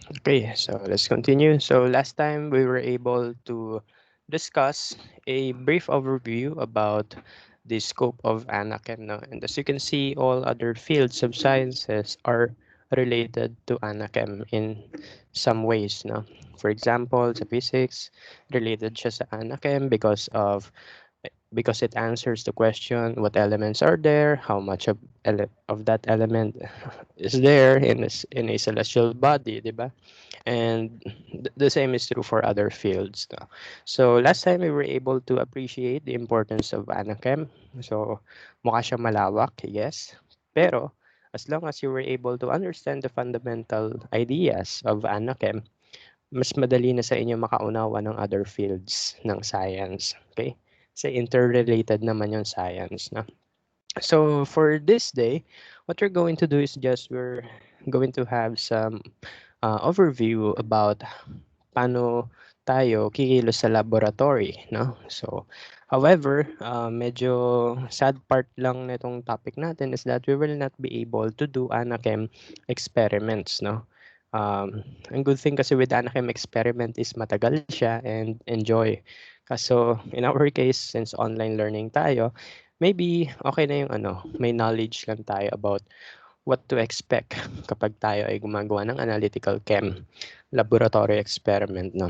Okay, so let's continue. So last time we were able to discuss a brief overview about the scope of Anachem. No? And as you can see, all other fields of sciences are related to Anachem in some ways. No? For example, sa physics, related siya sa Anachem because it answers the question what elements are there, how much of that element is there in a celestial body, di ba? And the same is true for other fields. No? So last time we were able to appreciate the importance of Anachem. So mukha siyang malawak, yes. Pero as long as you were able to understand the fundamental ideas of Anachem, mas madali na sa inyo makaunawa ng other fields ng science. Okay? Kasi interrelated naman yung science. No? So for this day, what we're going to do is just we're going to have some overview about paano tayo kikilos sa laboratory, no? So, however, medyo sad part lang nitong topic natin is that we will not be able to do Anachem experiments, no? Ang good thing kasi with Anachem experiment is matagal siya and enjoy. Kaso, in our case, since online learning tayo, maybe okay na yung may knowledge lang tayo about what to expect kapag tayo ay gumagawa ng analytical chem laboratory experiment, no?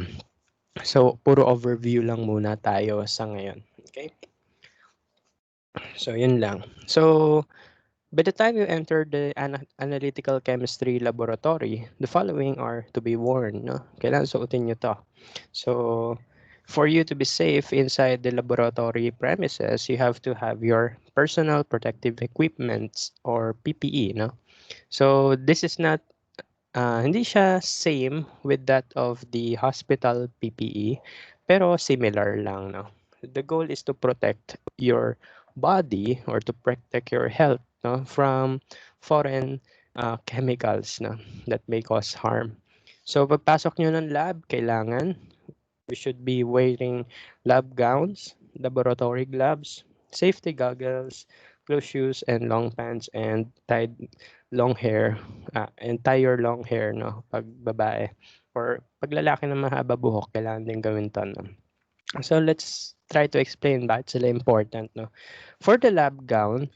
So, puro overview lang muna tayo sa ngayon. Okay? So, yun lang. So, by the time you enter the analytical chemistry laboratory, the following are to be worn, no? Kailangan suotin nyo to. So, for you to be safe inside the laboratory premises, you have to have your personal protective equipment or PPE, no? So, this is not hindi siya same with that of the hospital PPE, pero similar lang, no? The goal is to protect your body or to protect your health, no, from foreign chemicals, no, that may cause harm. So, pagpasok nyo ng lab, kailangan we should be wearing lab gowns, laboratory gloves, safety goggles, closed shoes, and long pants, and tied long hair, and tie your long hair, no, pag babae. Or pag lalaki na mahaba buhok, kailangan din gawin to, no? So let's try to explain bakit sila important, no? For the lab gown,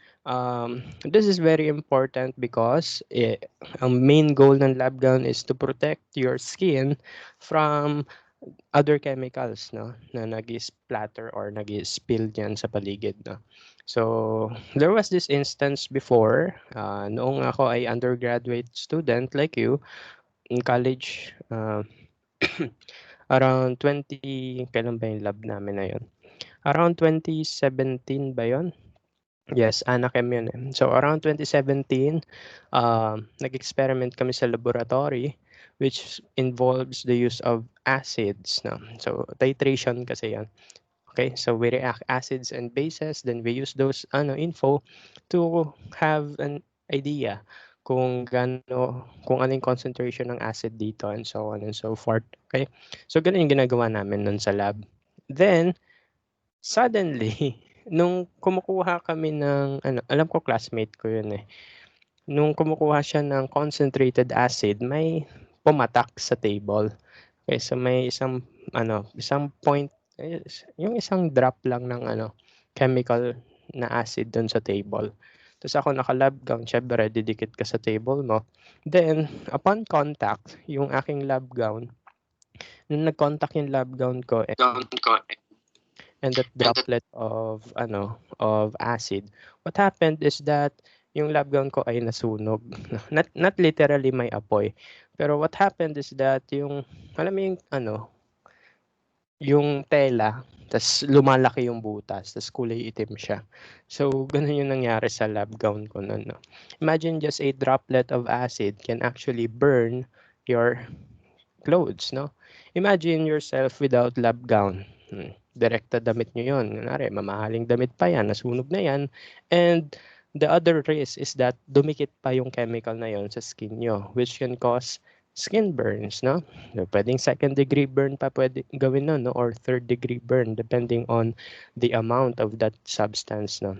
this is very important because ang main goal ng lab gown is to protect your skin from other chemicals, no, na nag-splatter or nag-spill diyan sa paligid, no. So there was this instance before, noong ako ay undergraduate student like you in college, around 20, kailan ba yung lab namin na yun? Around 2017 ba yun? Yes, Anachem yun eh. So around 2017, nag-experiment kami sa laboratory which involves the use of acids. No? So titration kasi yan. Okay, so we react acids and bases, then we use those info to have an idea kung ano yung concentration ng acid dito and so on and so forth. Okay, so ganun yung ginagawa namin nun sa lab. Then, suddenly, nung kumukuha kami ng alam ko classmate ko yun eh. Nung kumukuha siya ng concentrated acid, may pumatak sa table. Okay, so may isang point, yung isang drop lang ng chemical na acid doon sa table. Tapos ako naka-lab gown, syempre didikit ka sa table mo. Then, upon contact, yung aking lab gown, nung nag-contact yung lab gown ko and that droplet of acid, what happened is that yung lab gown ko ay nasunog. Not literally may apoy. Pero what happened is that yung alam mo yung tela, tas lumalaki yung butas, tas kulay itim siya. So ganun yung nangyari sa lab gown ko noon, no. Imagine just a droplet of acid can actually burn your clothes, no? Imagine yourself without lab gown. Direkta damit nyo yun. Kunwari, mamahaling damit pa yan, nasunog na yan. And the other risk is that dumikit pa yung chemical na yon sa skin nyo, which can cause skin burns, no? So, pwedeng second degree burn pa pwede gawin nun, no? Or third degree burn, depending on the amount of that substance, no?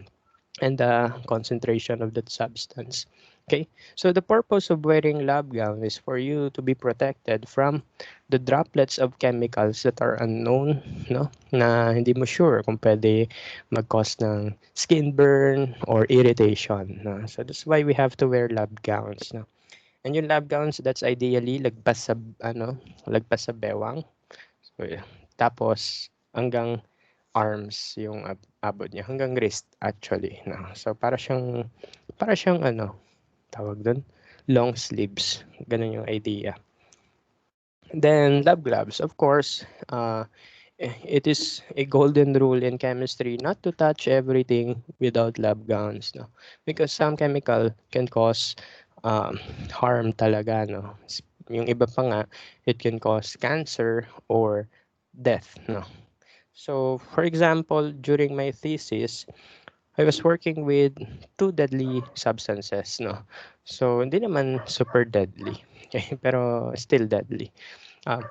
And the concentration of that substance. Okay, so the purpose of wearing lab gown is for you to be protected from the droplets of chemicals that are unknown, no? Na hindi mo sure kung pwede mag-cause ng skin burn or irritation, no? So that's why we have to wear lab gowns, no? And yung lab gowns, that's ideally lagpas sa bewang. So, yeah. Tapos hanggang arms yung abot niya, hanggang wrist actually, no? So para siyang tawag doon, long sleeves. Ganun yung idea. Then, lab gloves, of course, it is a golden rule in chemistry not to touch everything without lab gowns, no? Because some chemical can cause harm talaga, no? Yung iba pa nga, it can cause cancer or death, no? So, for example, during my thesis, I was working with two deadly substances, no? So, hindi naman super deadly, okay? Pero still deadly. Um,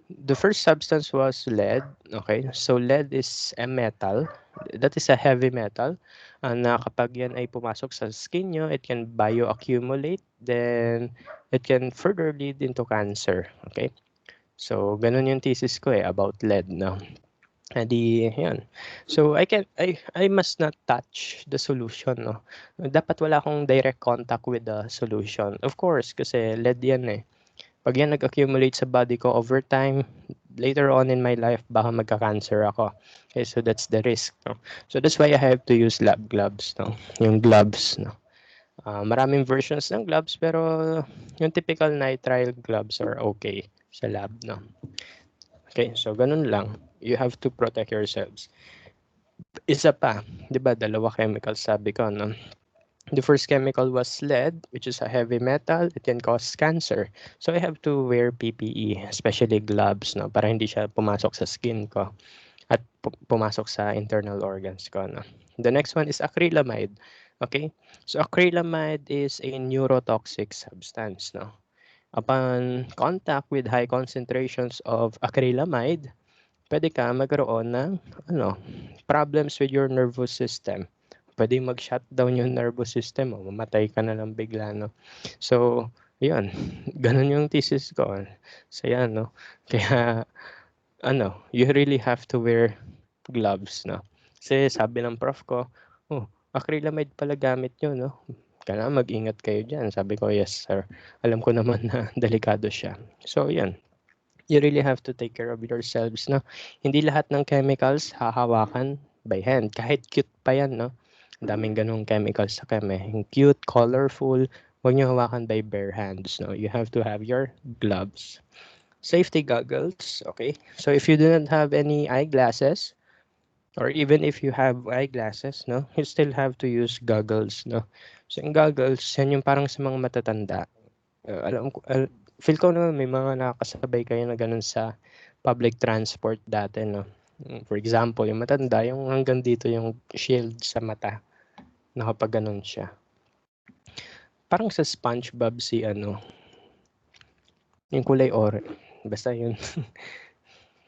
the first substance was lead, okay? So, lead is a metal. That is a heavy metal na kapag yan ay pumasok sa skin nyo, it can bioaccumulate, then it can further lead into cancer, okay? So, ganun yung thesis ko about lead, no? Yan. So I must not touch the solution, no. Dapat wala akong direct contact with the solution. Of course, kasi lead yan eh. Pag yan nag-accumulate sa body ko over time, later on in my life, baka magka-cancer ako. Okay, so that's the risk, no. So that's why I have to use lab gloves, no. Yung gloves, no. Maraming versions ng gloves, pero yung typical nitrile gloves are okay sa lab, no. Okay, so ganun lang. You have to protect yourselves. Isa pa, 'di ba, dalawa chemicals sabi ko, no? The first chemical was lead, which is a heavy metal. It can cause cancer. So I have to wear PPE, especially gloves, no, para hindi siya pumasok sa skin ko at pumasok sa internal organs ko, no. The next one is acrylamide. Okay? So acrylamide is a neurotoxic substance, no. Upon contact with high concentrations of acrylamide, pwede ka magkaroon ng problems with your nervous system. Pwede mag-shutdown yung nervous system mo, mamatay ka na lang bigla, no? So, yun, ganun yung thesis ko. So, yan, no? Kaya, you really have to wear gloves, no? Kasi sabi ng prof ko, oh, acrylamide pala gamit nyo, no? Kailangan mag-ingat kayo dyan. Sabi ko, yes, sir. Alam ko naman na delikado siya. So, yan. You really have to take care of yourselves, no? Hindi lahat ng chemicals hahawakan by hand. Kahit cute pa yan, no? Ang daming ganung chemicals sa keme. Yung cute, colorful, huwag nyo hawakan by bare hands, no? You have to have your gloves. Safety goggles, okay? So if you do not have any eyeglasses, or even if you have eyeglasses, no? You still have to use goggles, no? So yung goggles, yan yung parang sa mga matatanda. Feel ko na may mga nakakasabay kayo na ganun sa public transport dati, no? For example, yung matanda, yung hanggang dito yung shield sa mata. Nakapag ganun siya. Parang sa SpongeBob yung kulay ore. Basta yun.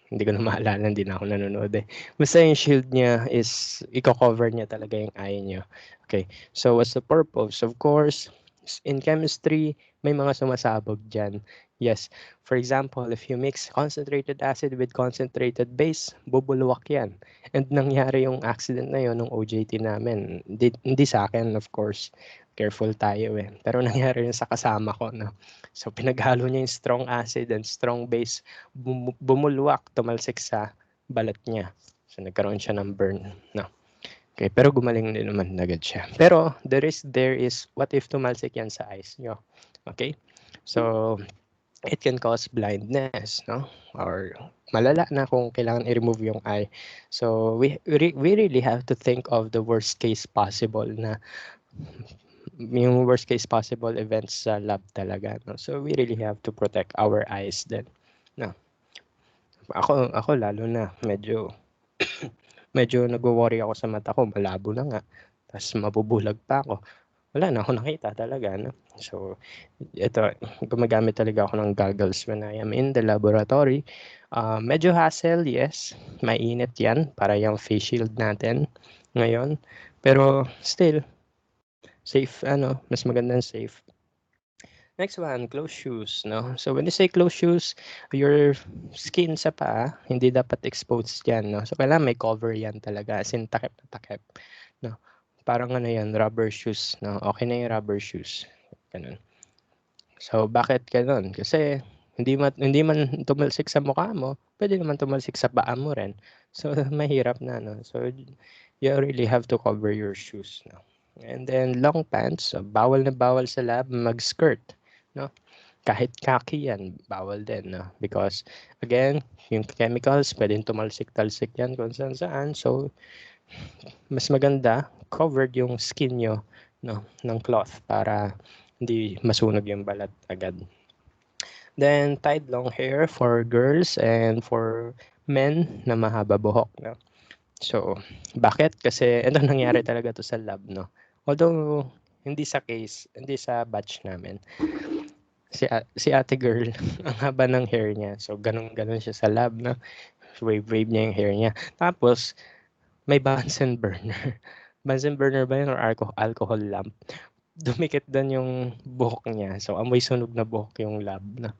Hindi ko na maalala, hindi na ako nanonood eh. Basta yung shield niya is, i-cover niya talaga yung eye niyo. Okay, so what's the purpose? Of course, in chemistry, may mga sumasabog dyan. Yes, for example, if you mix concentrated acid with concentrated base, bubulwak yan. And nangyari yung accident na yun ng OJT namin. Hindi sa akin, of course. Careful tayo eh. Pero nangyari yun sa kasama ko. No? So pinaghalo niya yung strong acid and strong base, bumulwak, tumalsik sa balat niya. So nagkaroon siya ng burn. No? Okay, pero gumaling din naman agad siya. Pero the risk there is, what if tumalsik yan sa eyes nyo? Okay? So, it can cause blindness, no? Or malala na kung kailangan i-remove yung eye. So, we really have to think of the worst case possible na yung worst case possible events sa lab talaga, no? So, we really have to protect our eyes then. No? Ako lalo na, medyo nagwo-worry ako sa mata ko, malabo na nga. Tapos mabubulag pa ako. Wala na ako nakita talaga, no? So, ito, gumagamit talaga ako ng goggles when I am in the laboratory. Medyo hassle, yes. Mainit yan para yung face shield natin ngayon. Pero still, Safe, mas magandang safe. Next one, closed shoes, no? So when you say closed shoes, your skin sa paa, hindi dapat exposed yan, no? So kailangan may cover yan talaga, as in takip na takip, no? Parang yan, rubber shoes, no? Okay na yung rubber shoes. Ganun. So bakit ganun? Kasi hindi man tumalsik sa mukha mo, pwede naman tumalsik sa paa mo rin. So mahirap na, no? So you really have to cover your shoes, no? And then long pants, so bawal na bawal sa lab mag-skirt, no? Kahit khaki yan, bawal din, no? Because again, yung chemicals, pwedeng tumalsik-talsik yan kung saan-saan. So mas maganda covered yung skin nyo, no, ng cloth para hindi masunog yung balat agad. Then tied long hair for girls and for men na mahaba buhok, no. So bakit? Kasi ito nangyari talaga to sa lab, no. Although hindi sa batch namin. Si ate girl, ang haba ng hair niya. So ganun siya sa lab, no. Wave niya yung hair niya. Tapos may Bunsen burner. Bunsen burner ba yun or alcohol lamp? Dumikit doon yung buhok niya. So, amoy sunog na buhok yung lab na.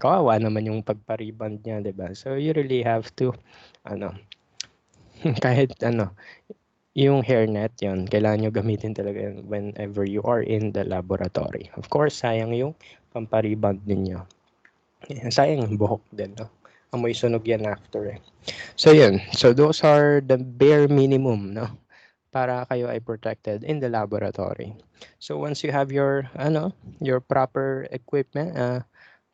Kawawa naman yung pagpariband niya, di ba? So, you really have to, kahit yung hairnet yun, kailangan nyo gamitin talaga yun whenever you are in the laboratory. Of course, sayang yung pampariband ninyo. Sayang yung buhok din, no? Amoy sunog yan after eh. So, yun. So, those are the bare minimum, no? Para kayo ay protected in the laboratory. So once you have your proper equipment,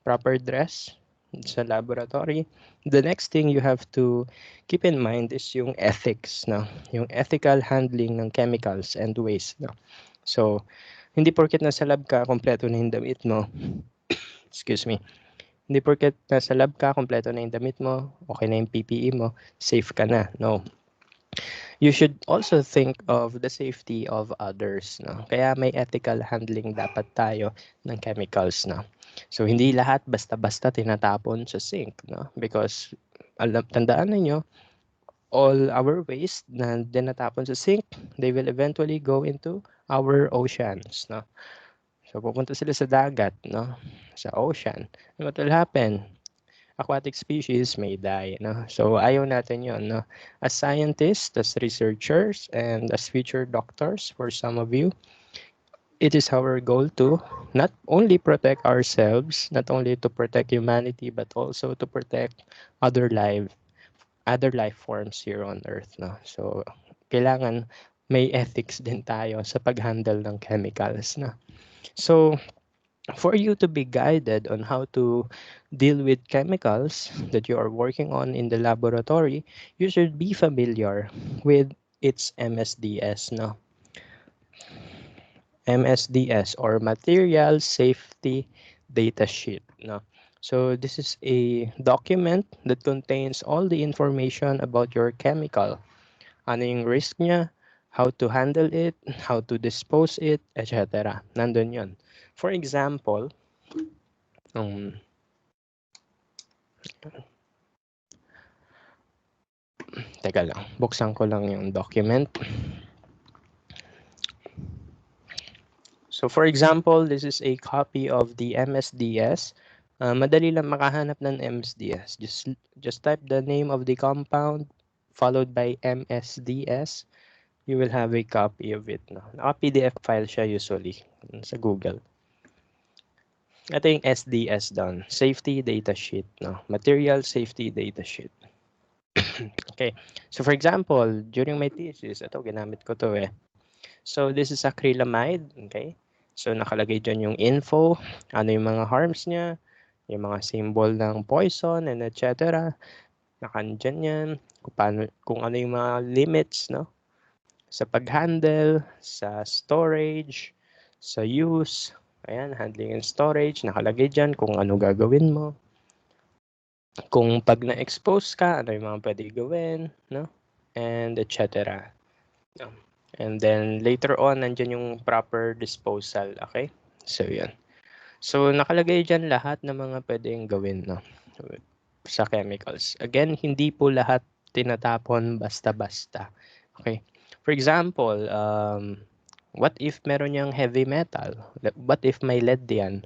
proper dress sa laboratory, the next thing you have to keep in mind is yung ethics, no? Yung ethical handling ng chemicals and waste, no? So hindi porket nasa lab ka, kompleto na yung damit mo. Excuse me. Hindi porket nasa lab ka, kompleto na yung damit mo, okay na yung PPE mo, safe ka na. No. You should also think of the safety of others, no? Kaya may ethical handling dapat tayo ng chemicals, no? So hindi lahat basta-basta tinatapon sa sink, no? Because tandaan niyo, all our waste na tinatapon sa sink, they will eventually go into our oceans, no? So pupunta sila sa dagat, no? Sa ocean. And what will happen? Aquatic species may die, no? So ayaw natin yon, no? As scientists, as researchers, and as future doctors, for some of you, it is our goal to not only protect ourselves, not only to protect humanity, but also to protect other life forms here on Earth, no? So kailangan may ethics din tayo sa pag-handle ng chemicals, no? So for you to be guided on how to deal with chemicals that you are working on in the laboratory, you should be familiar with its MSDS, no? MSDS or Material Safety Data Sheet, no? So this is a document that contains all the information about your chemical. Ano yung risk niya, how to handle it, how to dispose it, etc. Nandun yun. For example, teka lang, buksan ko lang yung document. So for example, this is a copy of the MSDS. Madali lang makahanap ng MSDS. Just type the name of the compound followed by MSDS. You will have a copy of it. No? Naka-PDF file siya usually sa Google. Ito yung SDS doon. Safety Data Sheet. No? Material Safety Data Sheet. Okay. So for example, during my thesis, ito ginamit ko to eh. So this is acrylamide, okay? So nakalagay dyan yung info, ano yung mga harms niya, yung mga symbol ng poison and etc. Nakandyan yan, kung ano yung mga limits, no? Sa pag-handle, sa storage, sa use, ayan, handling and storage, nakalagay dyan kung ano gagawin mo. Kung pag na-expose ka, ano yung mga pwede gawin, no? And etc. No? And then later on, nandyan yung proper disposal, okay? So, yan. So, nakalagay dyan lahat ng mga pwedeng gawin, no? Sa chemicals. Again, hindi po lahat tinatapon basta-basta. Okay? For example, What if meron niyang heavy metal? What if may lead yan?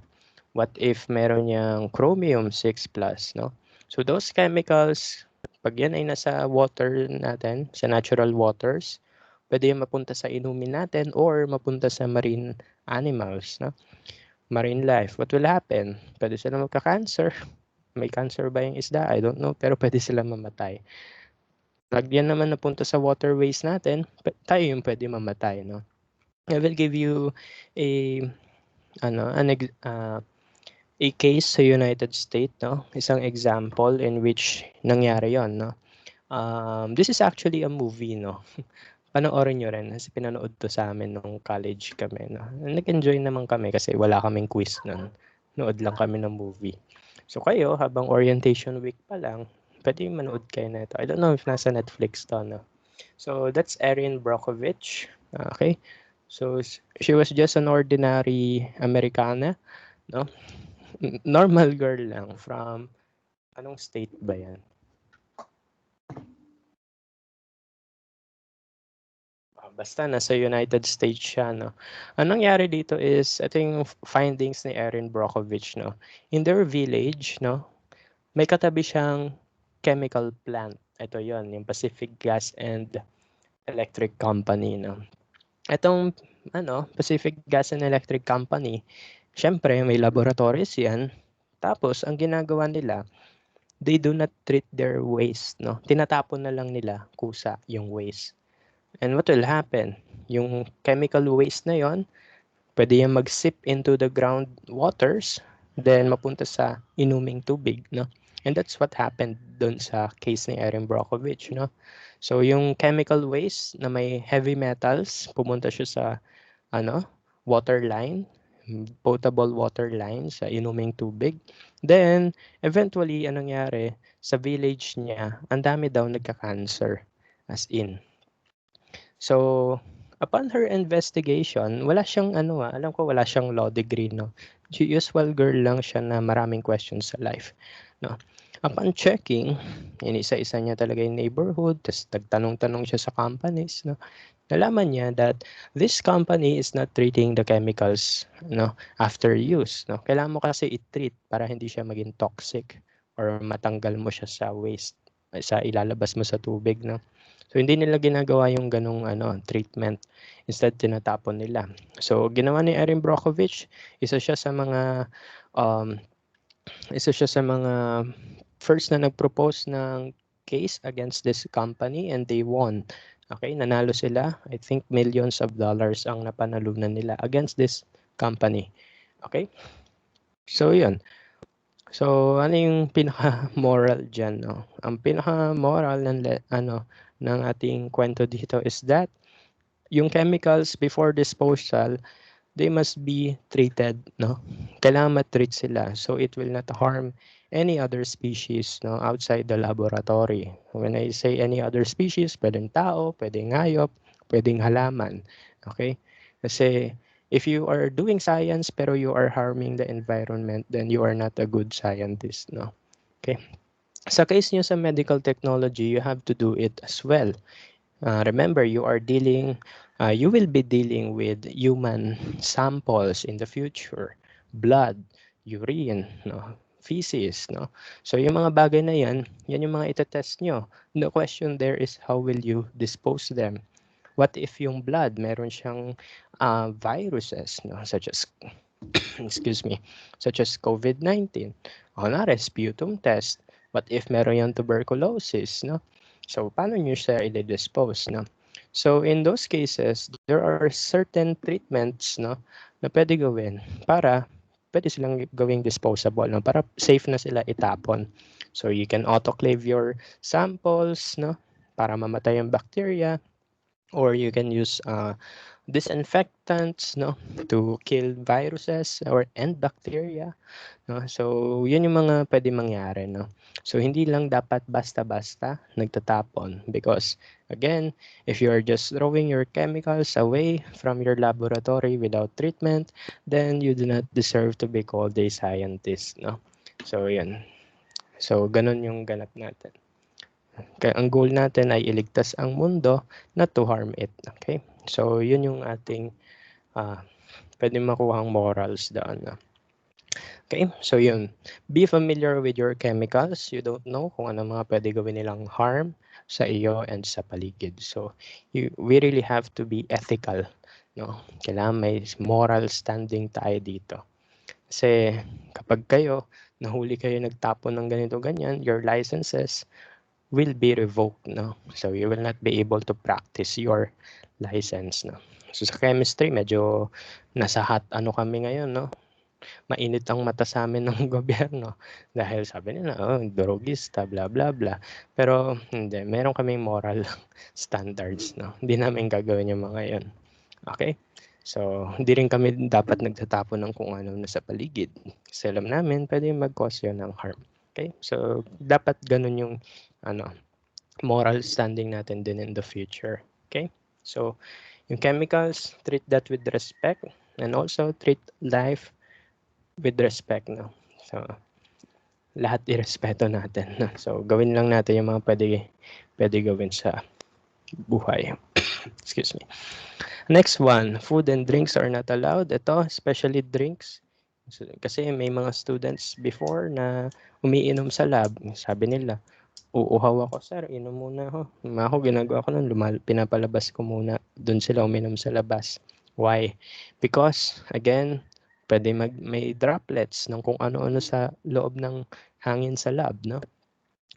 What if meron niyang chromium 6+, no? So those chemicals, pag yan ay nasa water natin, sa natural waters, pwede yung mapunta sa inumin natin or mapunta sa marine animals, no? Marine life. What will happen? Pwede sila magka-cancer. May cancer ba yung isda? I don't know, pero pwede sila mamatay. Pag yan naman napunta sa waterways natin, tayo yung pwede mamatay, no? I will give you a a case sa United States, no? Isang example in which nangyari 'yon, no? This is actually a movie, no? Panoorin niyo rin kasi pinanood 'to sa amin nung college kami, no? Nag-enjoy naman kami kasi wala kaming quiz nun. Nood lang kami ng movie. So kayo, habang orientation week pa lang, pwede manood kayo nito. I don't know if nasa Netflix 'to, no? So that's Erin Brockovich. Okay? So she was just an ordinary Americana, no? Normal girl lang from anong state ba 'yan? Basta nasa United States siya, no? Ang nangyari dito is, ito yung findings ni Erin Brockovich, no? In their village, no, may katabi siyang chemical plant. Ito yon, yung Pacific Gas and Electric Company, no? Itong Pacific Gas and Electric Company, syempre may laboratories yan. Tapos ang ginagawa nila, they do not treat their waste, no? Tinatapon na lang nila kusa yung waste. And what will happen? Yung chemical waste na yon, pwede yung mag-sip into the ground waters, then mapunta sa inuming tubig, no? And that's what happened dun sa case ni Erin Brockovich, no? So yung chemical waste na may heavy metals, pumunta siya sa ano, water line, potable water line sa inuming tubig. Then, eventually, anong nangyari? Sa village niya, ang dami daw nagka-cancer. As in, so, upon her investigation, wala siyang alam ko wala siyang law degree, no? Usual girl lang siya na maraming questions sa life, no? Upon checking, inisa-isa niya talaga yung neighborhood, tapos nagtanong-tanong siya sa companies, no? Nalaman niya that this company is not treating the chemicals, no, after use, no? Kailangan mo kasi i-treat para hindi siya maging toxic or matanggal mo siya sa waste, sa ilalabas mo sa tubig, no? So hindi nila ginagawa yung ganong treatment. Instead tinatapon nila. So ginawa ni Erin Brockovich, isa siya sa mga um, isa siya sa mga first na nag-propose ng case against this company and they won. Okay, nanalo sila. I think millions of dollars ang napanalunan nila against this company. Okay? So, yun. So, ano yung pinaka-moral dyan, no? Ang pinaka-moral ng ating kwento dito is that yung chemicals before disposal, they must be treated, no? Kailangan ma-treat sila so it will not harm any other species, no, outside the laboratory. When I say any other species, pwedeng tao, pwedeng hayop, pwedeng halaman. Okay? Kasi if you are doing science pero you are harming the environment, then you are not a good scientist, no? Okay? Sa case nyo sa medical technology, you have to do it as well. Remember, you will be dealing with human samples in the future, blood, urine, no, feces, no. So yung mga bagay na yan yung mga itetest nyo. The question there is how will you dispose them? What if yung blood meron siyang viruses, no, such as excuse me, such as COVID-19. Kunwari, sputum test. What if meron yung tuberculosis, no? So, paano nyo siya i-dispose, no? So, in those cases, there are certain treatments, no, na pwede gawin para pwede silang gawing disposable, no? Para safe na sila itapon. So, you can autoclave your samples, no? Para mamatay yung bacteria. Or you can use disinfectants, no, to kill viruses or and bacteria, no. So yun yung mga pwede mangyari, no. So hindi lang dapat basta-basta nagtatapon because again, if you are just throwing your chemicals away from your laboratory without treatment, then you do not deserve to be called a scientist, no. So yun, so ganun yung ganap natin. Kaya ang goal natin ay iligtas ang mundo, not to harm it. Okay? So, yun yung ating pwede makuha ang morals doon. Okay, so yun. Be familiar with your chemicals. You don't know kung ano mga pwede gawin nilang harm sa iyo and sa paligid. So, we really have to be ethical. No? Kailangan may moral standing tayo dito. Kasi kapag nahuli kayo nagtapon ng ganito ganyan, your licenses will be revoked. No? So, you will not be able to practice your license. No? So, sa chemistry, medyo nasa hot kami ngayon, no? Mainit ang mata sa amin ng gobyerno dahil sabi nila, oh, drogista, bla bla bla. Pero hindi, meron kaming moral standards, no? Hindi namin gagawin yung mga yun. Okay? So, hindi rin kami dapat nagtatapon ng kung ano na sa paligid. Kasi alam namin, pwede mag-cause yun ng harm. Okay? So, dapat ganun yung moral standing natin din in the future. Okay? So, yung chemicals, treat that with respect and also treat life with respect, no? So, lahat irespeto natin, no? So, gawin lang natin yung mga pwede gawin sa buhay. Excuse me. Next one, food and drinks are not allowed. Ito, especially drinks. So, kasi may mga students before na umiinom sa lab. Sabi nila, uuhaw ako, sir, inom muna ako. Ako, ginagawa ko nun, pinapalabas ko muna. Doon sila uminom sa labas. Why? Because, again, pwede may droplets ng kung ano-ano sa loob ng hangin sa lab, no?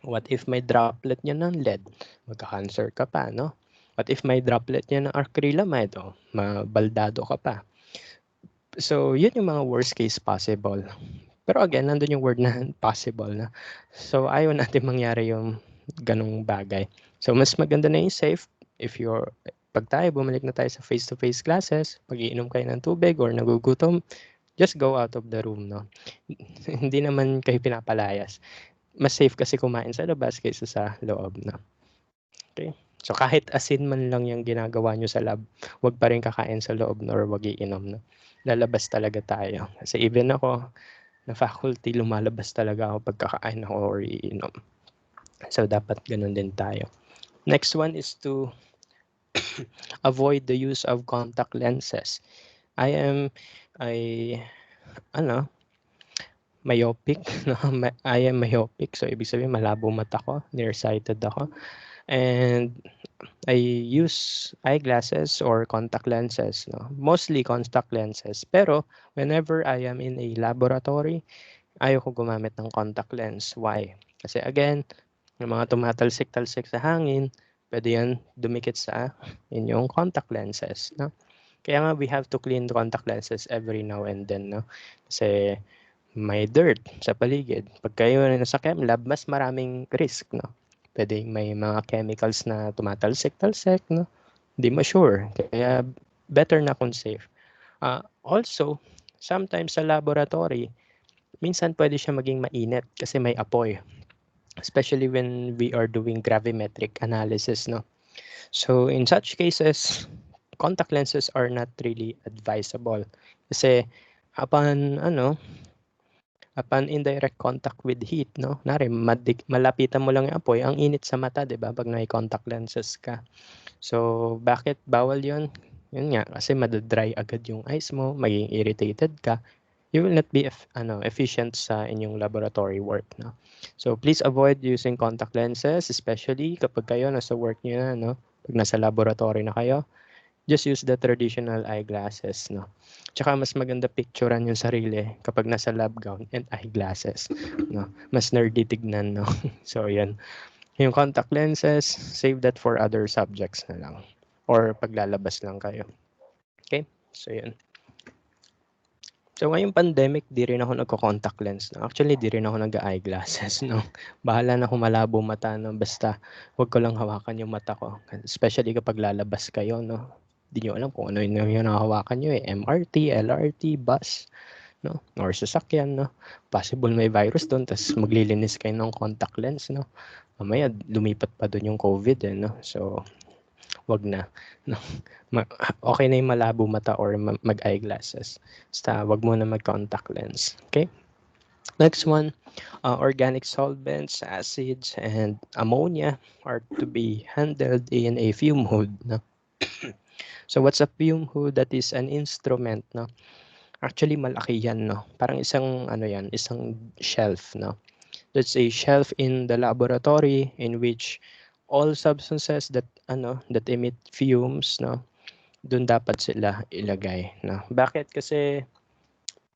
What if may droplet niya ng lead? Magka-cancer ka pa, no? What if may droplet niya ng acrylamide? Oh, mabaldado ka pa. So, yun yung mga worst case possible. Pero again, nandun yung word na possible na. So, ayaw natin mangyari yung ganong bagay. So, mas maganda na yung safe if pag bumalik na tayo sa face-to-face classes, pag iinom kayo ng tubig or nagugutom, just go out of the room, no? Hindi naman kayo pinapalayas. Mas safe kasi kumain sa labas kaysa sa loob, no? Okay? So, kahit asin man lang yung ginagawa nyo sa lab, wag pa rin kakain sa loob, no? Or wag iinom, no? Lalabas talaga tayo. Kasi even ako, na faculty, lumalabas talaga ako pagkakain ako or iinom. So, dapat ganun din tayo. Next one is to avoid the use of contact lenses. I am myopic. No? I am myopic. So, ibig sabihin, malabo mata ko. Nearsighted ako. And I use eyeglasses or contact lenses. No? Mostly contact lenses. Pero, whenever I am in a laboratory, ayaw ko gumamit ng contact lens. Why? Kasi again, yung mga tumatalsik-talsik sa hangin, pwede yan dumikit sa inyong contact lenses. No? Kaya nga, we have to clean the contact lenses every now and then. No? Kasi may dirt sa paligid. Pag kayo nasa chem lab, mas maraming risk, no? Pwede may mga chemicals na tumatalsik-talsik, no? Hindi mo sure. Kaya better na kung safe. Also, sometimes sa laboratory, minsan pwede siya maging mainit kasi may apoy. Especially when we are doing gravimetric analysis, no? So, in such cases, contact lenses are not really advisable. Kasi upon indirect contact with heat, no? Nari, malapitan mo lang yung apoy, ang init sa mata, 'di ba? Pag may contact lenses ka. So, bakit bawal 'yon? Yun nga, kasi madadry agad yung eyes mo, maging irritated ka. You will not be efficient sa inyong laboratory work, no? So, please avoid using contact lenses, especially kapag kayo nasa work niyo na, no? Pag nasa laboratory na kayo, just use the traditional eyeglasses, no? Tsaka mas maganda picturean yung sarili kapag nasa lab gown and eyeglasses, no? Mas nerdy tignan, no? So, yan. Yung contact lenses, save that for other subjects na lang. Or paglalabas lang kayo. Okay? So, yan. So, ngayong pandemic, di rin ako nagko-contact lens. No? Actually, di rin ako nag-eyeglasses, no? Bahala na kung malabo mata, no? Basta, wag ko lang hawakan yung mata ko. Especially kapag lalabas kayo, no? Di nyo alam kung ano yung nahawakan nyo eh. MRT, LRT, bus, no? Or sasakyan, no? Possible may virus doon, tapos maglilinis kayo ng contact lens, no? Mamaya, lumipat pa doon yung COVID, eh, no? So, wag na, no? Okay na yung malabo mata or mag-eyeglasses. Basta, wag mo na mag-contact lens. Okay? Next one, organic solvents, acids, and ammonia are to be handled in a fume hood, no? So what's a fume hood? That is an instrument, no? Actually malaki yan, no? Parang isang ano yan, isang shelf, no? That's a shelf in the laboratory in which all substances that that emit fumes, no? Doon dapat sila ilagay, no? Bakit? Kasi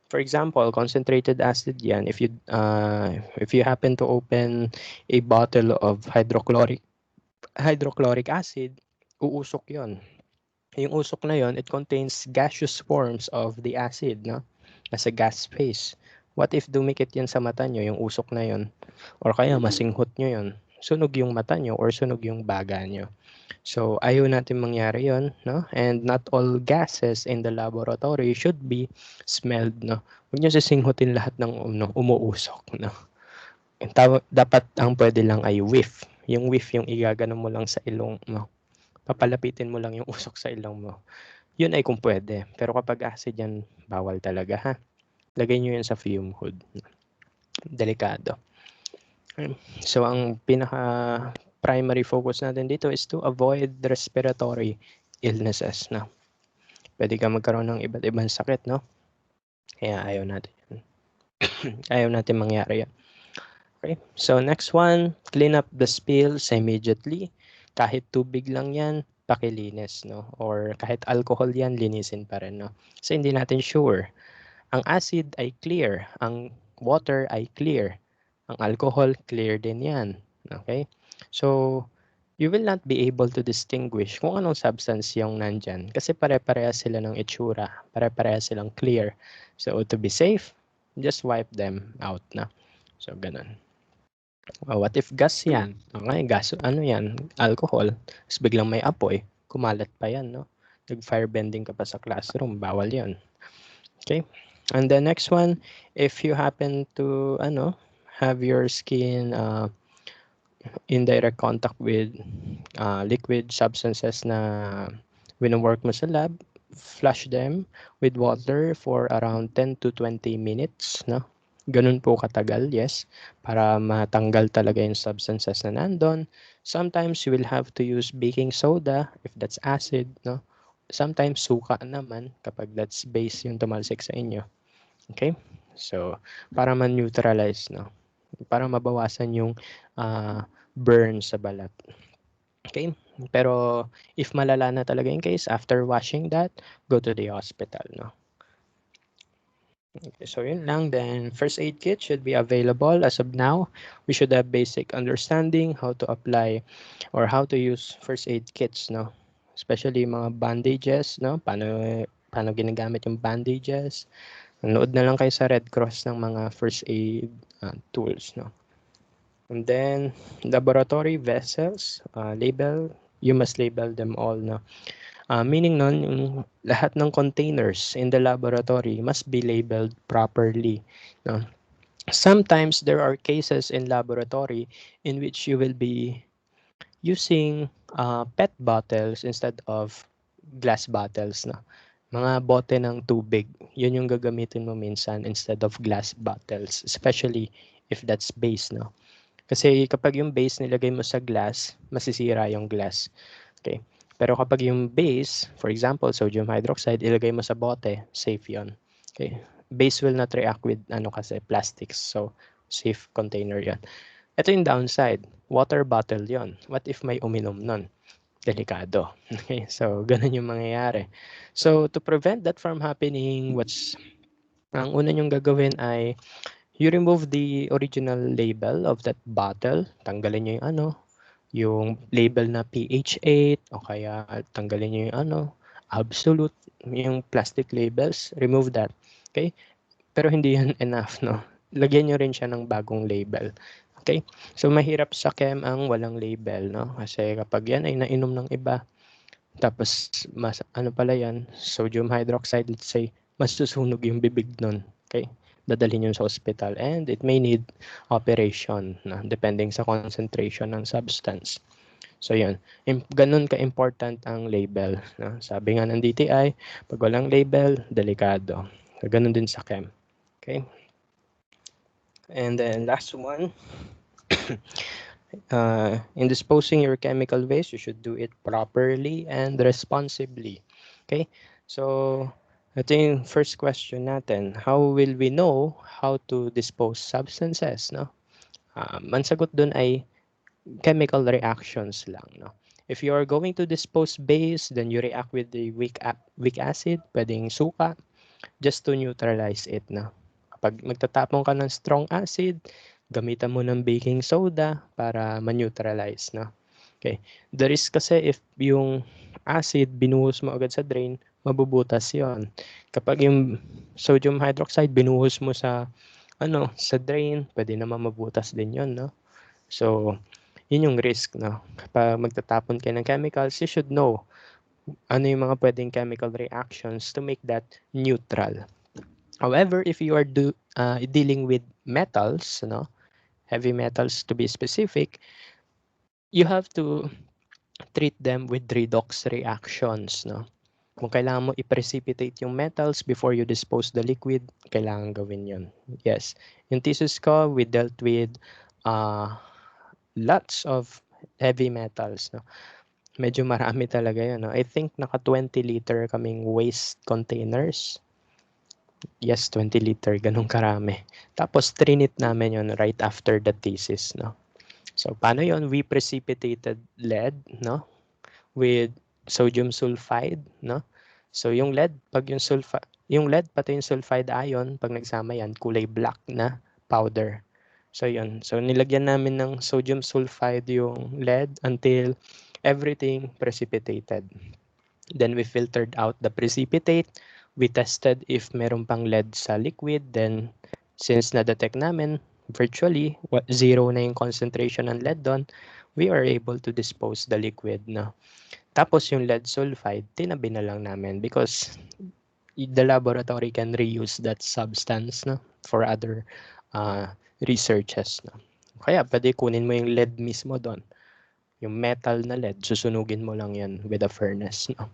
for example, concentrated acid yan, if you happen to open a bottle of hydrochloric acid, uusok 'yon. Yung usok na yon, it contains gaseous forms of the acid, no? Nasa gas phase. What if dumikit yan sa mata nyo, yung usok na yon? Or kaya masinghot nyo yon? Sunog yung mata nyo or sunog yung baga nyo. So, ayaw natin mangyari yon, no? And not all gases in the laboratory should be smelled, no? Huwag nyo sisinghutin lahat ng umuusok, no? Dapat ang pwede lang ay whiff. Yung whiff yung igagano mo lang sa ilong mo. Papalapitin mo lang yung usok sa ilong mo. Yun ay kung pwede. Pero kapag acid yan, bawal talaga ha. Lagay nyo yan sa fume hood. Delikado. So ang pinaka primary focus natin dito is to avoid respiratory illnesses. No? Pwede ka magkaroon ng iba't ibang sakit. No? Kaya ayaw natin yan. Ayaw natin mangyari yan. Okay. So next one, clean up the spills immediately. Kahit tubig lang yan, pakilinis, no? Or kahit alcohol yan, linisin pa rin, no? So hindi natin sure. Ang acid ay clear, ang water ay clear, ang alcohol clear din yan. Okay? So you will not be able to distinguish kung anong substance yung nandyan kasi pare-parehas sila ng itsura, pare-parehas silang clear. So to be safe, just wipe them out na. So ganun. What if gas yan? Okay, gas, ano yan? Alcohol. Tapos biglang may apoy. Kumalat pa yan, no? Nag-fire bending ka pa sa classroom. Bawal yan. Okay? And the next one, if you happen to, have your skin in direct contact with liquid substances na wino-work mo sa lab, flush them with water for around 10 to 20 minutes, no? Ganun po katagal, yes, para matanggal talaga yung substances na nandun. Sometimes you will have to use baking soda if that's acid, no? Sometimes suka naman kapag that's base yung tumalsik sa inyo. Okay? So, para ma-neutralize, no? Para mabawasan yung burn sa balat. Okay? Pero if malala na talaga yung case, after washing that, go to the hospital, no? Okay, so yun lang. Then first aid kit should be available as of now. We should have basic understanding how to apply or how to use first aid kits, no? Especially mga bandages, no? Paano ginagamit yung bandages. Nanood na lang kayo sa Red Cross ng mga first aid tools, no? And then laboratory vessels, you must label them all, no? Meaning nun, yung lahat ng containers in the laboratory must be labeled properly. No? Sometimes there are cases in laboratory in which you will be using PET bottles instead of glass bottles. No? Mga bote ng tubig, yun yung gagamitin mo minsan instead of glass bottles, especially if that's base. No? Kasi kapag yung base nilagay mo sa glass, masisira yung glass. Okay. Pero kapag yung base, for example, sodium hydroxide, ilagay mo sa bote, safe yon. Okay. Base will not react with kasi plastics. So, safe container yon. Ito yung downside. Water bottle yon. What if may uminom nun? Delikado. Okay. So, ganun yung mangyayari. So, to prevent that from happening, ang una nyong gagawin ay you remove the original label of that bottle. Tanggalin nyo yung label na pH 8 o kaya tanggalin nyo yung absolute, yung plastic labels, remove that. Okay? Pero hindi yan enough, no? Lagyan nyo rin siya ng bagong label. Okay? So, mahirap sa chem ang walang label, no? Kasi kapag yan ay nainom ng iba, tapos, pala yan, sodium hydroxide, let's say, mas susunog yung bibig nun. Okay? Dadalhin yun sa hospital and it may need operation na depending sa concentration ng substance. So yun, ganun ka-important ang label. No? Sabi nga ng DTI, pag walang label, delikado. Ganun din sa chem. Okay? And then last one, In disposing your chemical waste, you should do it properly and responsibly. Okay? So, ito yung first question natin. How will we know how to dispose substances, no? Ang sagot dun ay chemical reactions lang, no? If you are going to dispose base, then you react with the weak acid, pwedeng suka, just to neutralize it, no? Kapag magtatapon ka ng strong acid, gamitan mo ng baking soda para ma-neutralize, no? Okay. The risk kasi if yung acid binuhos mo agad sa drain, mabubutas 'yon. Kapag yung sodium hydroxide binuhos mo sa drain, pwede naman mabutas din 'yon, no? So, yun yung risk, no? Kapag magtatapon kayo ng chemicals, you should know ano yung mga pwedeng chemical reactions to make that neutral. However, if you are dealing with metals, no, heavy metals to be specific, you have to treat them with redox reactions, no. Kung kailangan mo i-precipitate yung metals before you dispose the liquid, kailangan gawin yun. Yes. Yung thesis ko, we dealt with uh, lots of heavy metals, no. Medyo marami talaga yun, no. I think naka 20 liter kaming waste containers. Yes, 20 liter, ganun karami. Tapos trinit namin yun right after the thesis, no. So paano yun? We precipitated lead, no, with sodium sulfide, no. So yung lead, yung lead pati yung sulfide ion, pag nagsama yan, kulay black na powder. So yun. So nilagyan namin ng sodium sulfide yung lead until everything precipitated. Then we filtered out the precipitate. We tested if meron pang lead sa liquid. Then since na-detect namin virtually zero na yung concentration ng lead doon, we are able to dispose the liquid na. Tapos yung lead sulfide, tinabi na lang namin because the laboratory can reuse that substance na for other researches na. Kaya pwede kunin mo yung lead mismo doon. Yung metal na lead, susunugin mo lang yan with a furnace. No?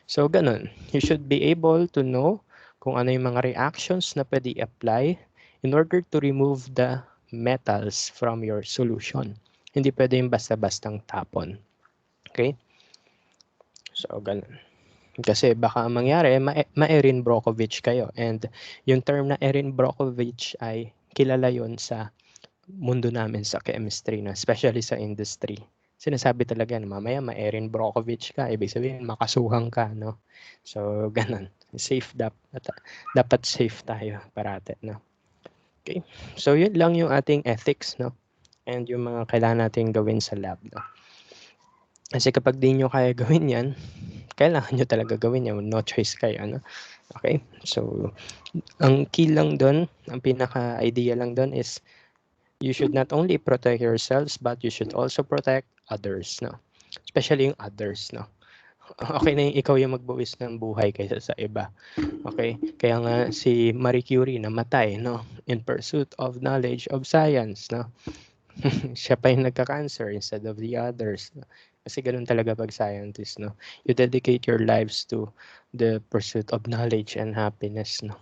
So, ganun. You should be able to know kung ano yung mga reactions na pwede apply in order to remove the metals from your solution. Hindi pwede yung basta-bastang tapon. Okay? So, ganun. Kasi baka mangyari, ma-Erin Brockovich kayo. And yung term na Erin Brockovich ay kilala yon sa mundo namin sa chemistry, no? Especially sa industry. Sinasabi talaga na mamaya ma-Erin Brockovich ka, ibig sabihin makasuhan ka, no? So, ganun. Dapat safe tayo parate, no? Okay. So, yun lang yung ating ethics, no? And yung mga kailangan natin gawin sa lab, no? Kasi kapag di nyo kaya gawin yan, kailangan nyo talaga gawin yan. No choice kayo, no? Okay? So, ang key lang doon, ang pinaka-idea lang doon is you should not only protect yourselves, but you should also protect others, no? Especially yung others, no? Okay na yung ikaw yung magbuwis ng buhay kaysa sa iba. Okay? Kaya nga si Marie Curie namatay, no? In pursuit of knowledge of science, no? Siya pa yung nagka-cancer instead of the others. No? Kasi ganun talaga pag scientist, no? You dedicate your lives to the pursuit of knowledge and happiness, no?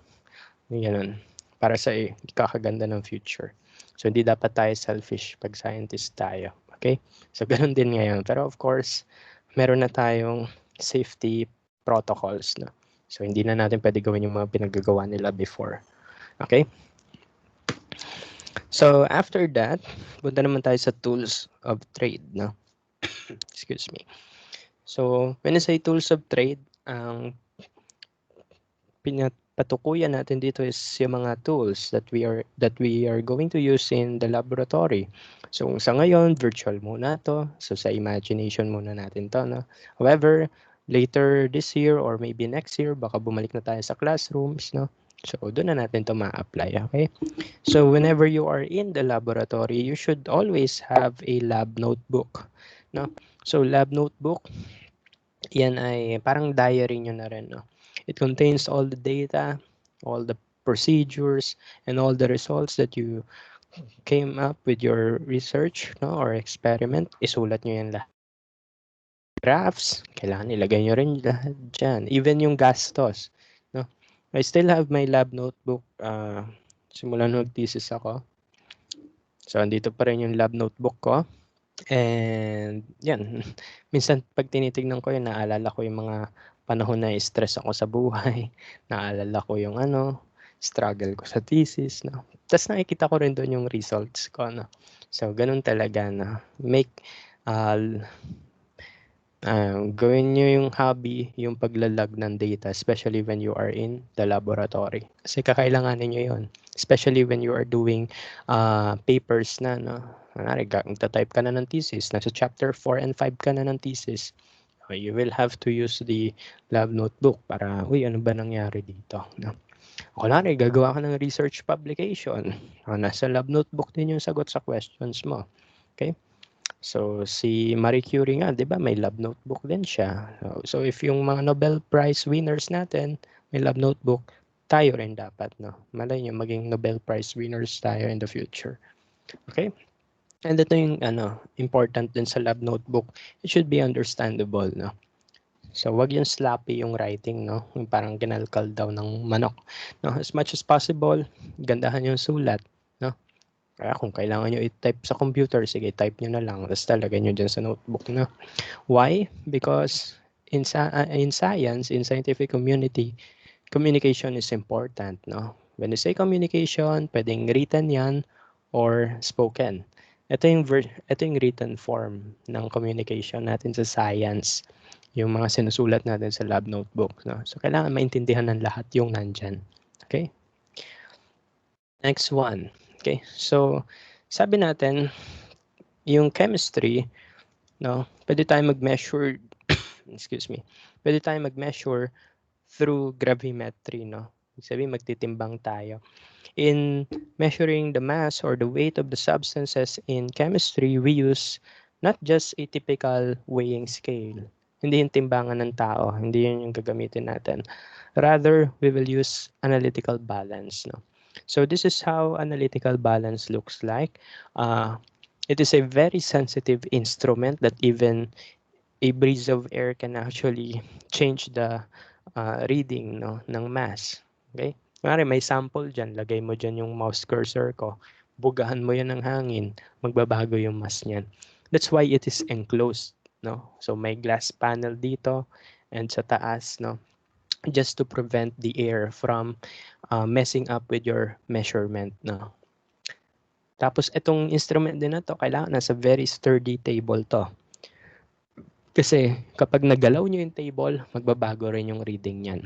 Ganun. Para sa ikakaganda ng future. So, hindi dapat tayo selfish pag scientist tayo. Okay? So, ganun din ngayon. Pero of course, meron na tayong safety protocols na. So, hindi na natin pwede gawin yung mga pinagagawa nila before. Okay? So, after that, punta naman tayo sa tools of trade, no? Excuse me. So, when I say tools of trade, ang patukuyan natin dito is yung mga tools that we are going to use in the laboratory. So, sa ngayon, virtual muna to. So, sa imagination muna natin to, no? However, later this year or maybe next year, baka bumalik na tayo sa classrooms, no? So, doon na natin to ma-apply, okay? So, whenever you are in the laboratory, you should always have a lab notebook, no? So, lab notebook, yan ay parang diary nyo na rin, no? It contains all the data, all the procedures, and all the results that you came up with your research, no, or experiment. Isulat nyo yan lahat. Graphs, kailangan ilagay nyo rin lahat dyan. Even yung gastos, no? I still have my lab notebook. Simula nung thesis ako. So, andito pa rin yung lab notebook ko. And yan, minsan pag tinitignan ko yun, naalala ko yung mga panahon na stress ako sa buhay, naalala ko yung struggle ko sa thesis, no? Tapos nakikita ko rin doon yung results ko, no? So, ganun talaga na make uh, gawin nyo yung hobby, yung paglalag ng data, especially when you are in the laboratory. Kasi kakailanganin nyo yun. Especially when you are doing papers na, no? Magta-type ka na ng thesis. Nasa chapter 4 and 5 ka na ng thesis. You will have to use the lab notebook para, uy, ano ba nangyari dito? No? Kunwari, gagawa ka ng research publication. Nasa lab notebook din yung sagot sa questions mo. Okay? So, si Marie Curie nga, di ba, may lab notebook din siya. So, if yung mga Nobel Prize winners natin, may lab notebook, tayo rin dapat, no? Malay nyo, maging Nobel Prize winners tayo in the future. Okay? And ito yung, important din sa lab notebook. It should be understandable, no? So, wag yung sloppy yung writing, no? Yung parang kinalkal daw ng manok. No? As much as possible, gandahan yung sulat, no? Kaya kung kailangan nyo i-type sa computer, sige, type nyo na lang. Tapos talagay nyo dyan sa notebook na. Why? Because in science, in scientific community, communication is important, no? When you say communication, pwedeng written yan or spoken. Ito yung written form ng communication natin sa science, yung mga sinusulat natin sa lab notebook, no? So, kailangan maintindihan ng lahat yung nandyan. Okay? Next one. Okay, so sabi natin, yung chemistry, no, pwede tayong mag-measure, excuse me, pwede tayong mag-measure through gravimetry, no? Ibig sabihin, magtitimbang tayo. In measuring the mass or the weight of the substances in chemistry, we use not just a typical weighing scale. Hindi yung timbangan ng tao, hindi yun yung gagamitin natin. Rather, we will use analytical balance, no? So this is how analytical balance looks like. It is a very sensitive instrument that even a breeze of air can actually change the reading, no, ng mass. Okay? Kunwari, may sample dyan, lagay mo dyan yung mouse cursor ko, bugahan mo yan ng hangin, magbabago yung mass niyan. That's why it is enclosed, no? So may glass panel dito and sa taas, no? Just to prevent the air from messing up with your measurement, no? Tapos itong instrument din na to, kailangan nasa very sturdy table to. Kasi kapag nagalaw nyo yung table, magbabago rin yung reading niyan.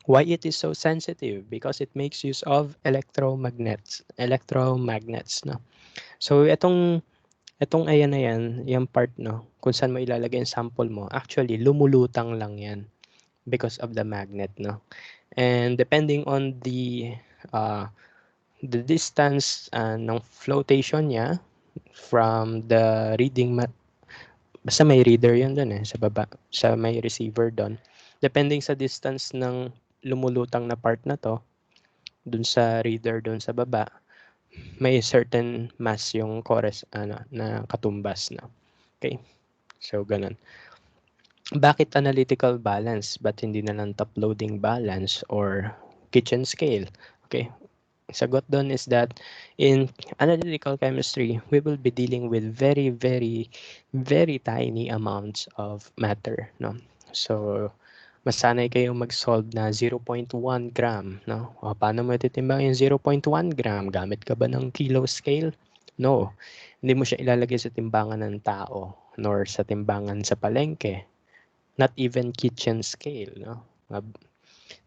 Why it is so sensitive? Because it makes use of electromagnets, no? So itong ayan na yan, yung part, no, kung saan mo ilalagay yung sample mo, actually lumulutang lang yan because of the magnet, no? And depending on the distance ng flotation niya from the reading basta may reader yun dun sa baba, sa may receiver doon. Depending sa distance ng lumulutang na part na to, dun sa reader dun sa baba, may certain mass yung na katumbas na. Okay? So, ganun. Bakit analytical balance? Ba't hindi na lang top loading balance or kitchen scale? Okay. Sagot doon is that in analytical chemistry, we will be dealing with very, very, very tiny amounts of matter, no? So, masanay kayong mag-solve na 0.1 gram, no? O, paano mo titimbang yung 0.1 gram? Gamit ka ba ng kilo scale? No. Hindi mo siya ilalagay sa timbangan ng tao nor sa timbangan sa palengke. Not even kitchen scale, no?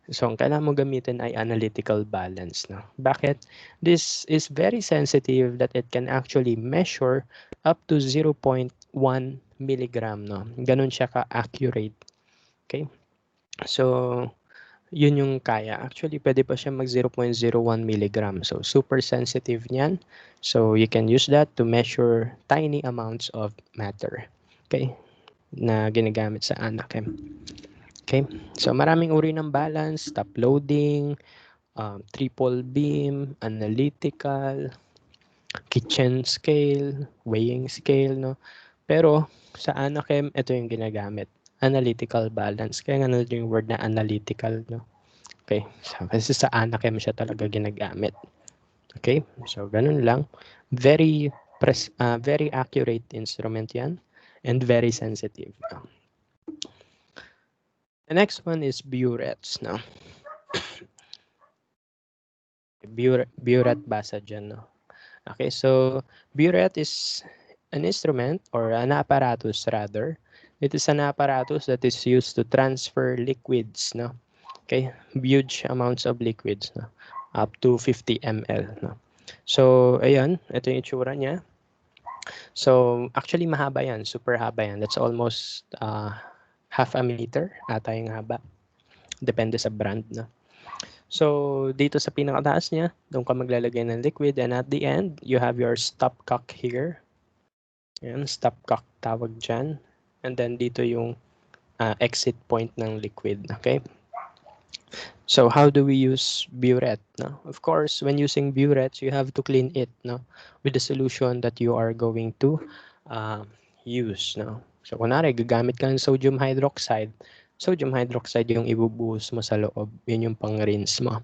So, ang kailangan mo gamitin ay analytical balance, no? Bakit? This is very sensitive that it can actually measure up to 0.1 milligram, no? Ganun siya ka-accurate. Okay? So, yun yung kaya. Actually, pwede pa siya mag 0.01 milligram. So, super sensitive niyan. So, you can use that to measure tiny amounts of matter. Okay? Na ginagamit sa Anachem. Okay? So, maraming uri ng balance, top loading, triple beam, analytical, kitchen scale, weighing scale, no? Pero, sa Anachem, ito yung ginagamit. Analytical balance. Kaya nga nandito yung word na analytical, no? Okay? So, kasi sa Anachem siya talaga ginagamit. Okay? So, ganun lang. Very very accurate instrument yan, and very sensitive. No? The next one is Burettes. No? Burette basa dyan. No? Okay, so burette is an instrument or an apparatus rather. It is an apparatus that is used to transfer liquids, no? Okay, huge amounts of liquids, no? Up to 50 ml, no? So, ayan, ito yung itsura niya. So, actually mahaba yan, super haba yan. That's almost half a meter ata yung haba. Depende sa brand, no? So, dito sa pinakataas niya, doon ka maglalagay ng liquid, and at the end, you have your stopcock here. Ayan, stopcock tawag dyan. And then dito yung exit point ng liquid, okay? So, how do we use burette? No? Of course, when using burettes, you have to clean it, no, with the solution that you are going to use. No? So, kunwari, gagamit ka ng sodium hydroxide yung ibubuhos mo sa loob. Yun yung pang-rinse mo.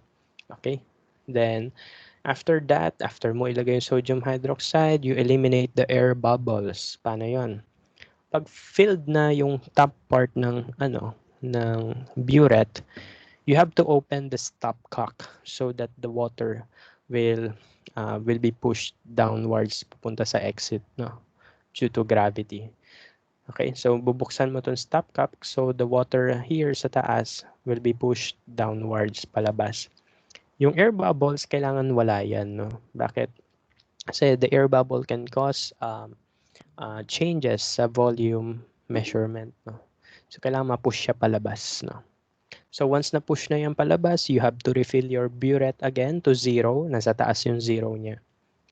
Okay? Then, after that, after mo ilagay yung sodium hydroxide, you eliminate the air bubbles. Paano yon? Pag filled na yung top part ng burette, you have to open the stopcock so that the water will be pushed downwards papunta sa exit, no, due to gravity. Okay, so bubuksan mo tong stopcock so the water here sa taas will be pushed downwards palabas. Yung air bubbles kailangan wala yan, no. Bakit? Kasi the air bubble can cause changes sa volume measurement, no. So kailangan ma-push siya palabas, no. So once na-push na yan palabas, you have to refill your burette again to 0. Nasa taas yung 0 niya.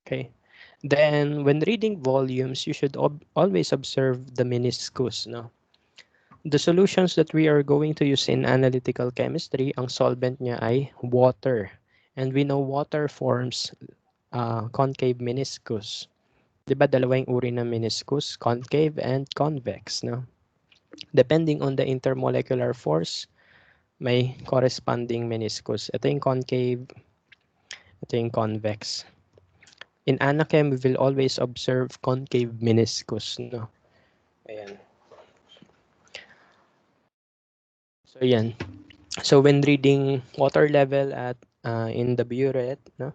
Okay? Then, when reading volumes, you should always observe the meniscus. No? The solutions that we are going to use in analytical chemistry, ang solvent niya ay water. And we know water forms concave meniscus. Diba dalawa yung uri ng meniscus, concave and convex. No? Depending on the intermolecular force, may corresponding meniscus. Ito yung concave, ito yung convex. In Anachem, we will always observe concave meniscus, no? Ayan. So, ayan. So, when reading water level at in the burette, no?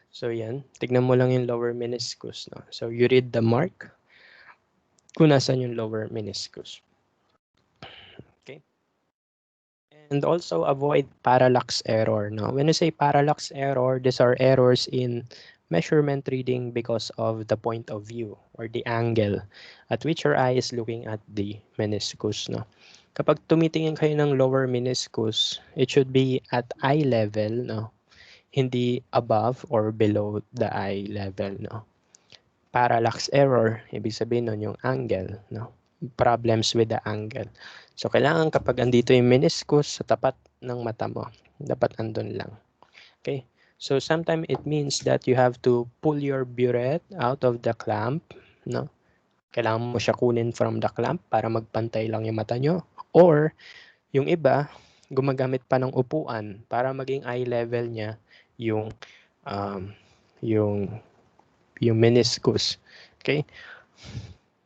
So, ayan. Tignan mo lang yung lower meniscus, no? So, you read the mark kung nasan yung lower meniscus. Okay? And also avoid parallax error. No? When you say parallax error, these are errors in measurement reading because of the point of view or the angle at which your eye is looking at the meniscus. No? Kapag tumitingin kayo ng lower meniscus, it should be at eye level, no? Hindi above or below the eye level. No? Parallax error, ibig sabihin nun yung angle. No? Problems with the angle. So, kailangan kapag andito yung meniscus sa tapat ng mata mo, dapat andun lang. Okay? So, sometimes it means that you have to pull your burette out of the clamp. No? Kailangan mo siya kunin from the clamp para magpantay lang yung mata nyo. Or, yung iba, gumagamit pa ng upuan para maging eye level niya yung um, yung meniscus. Okay?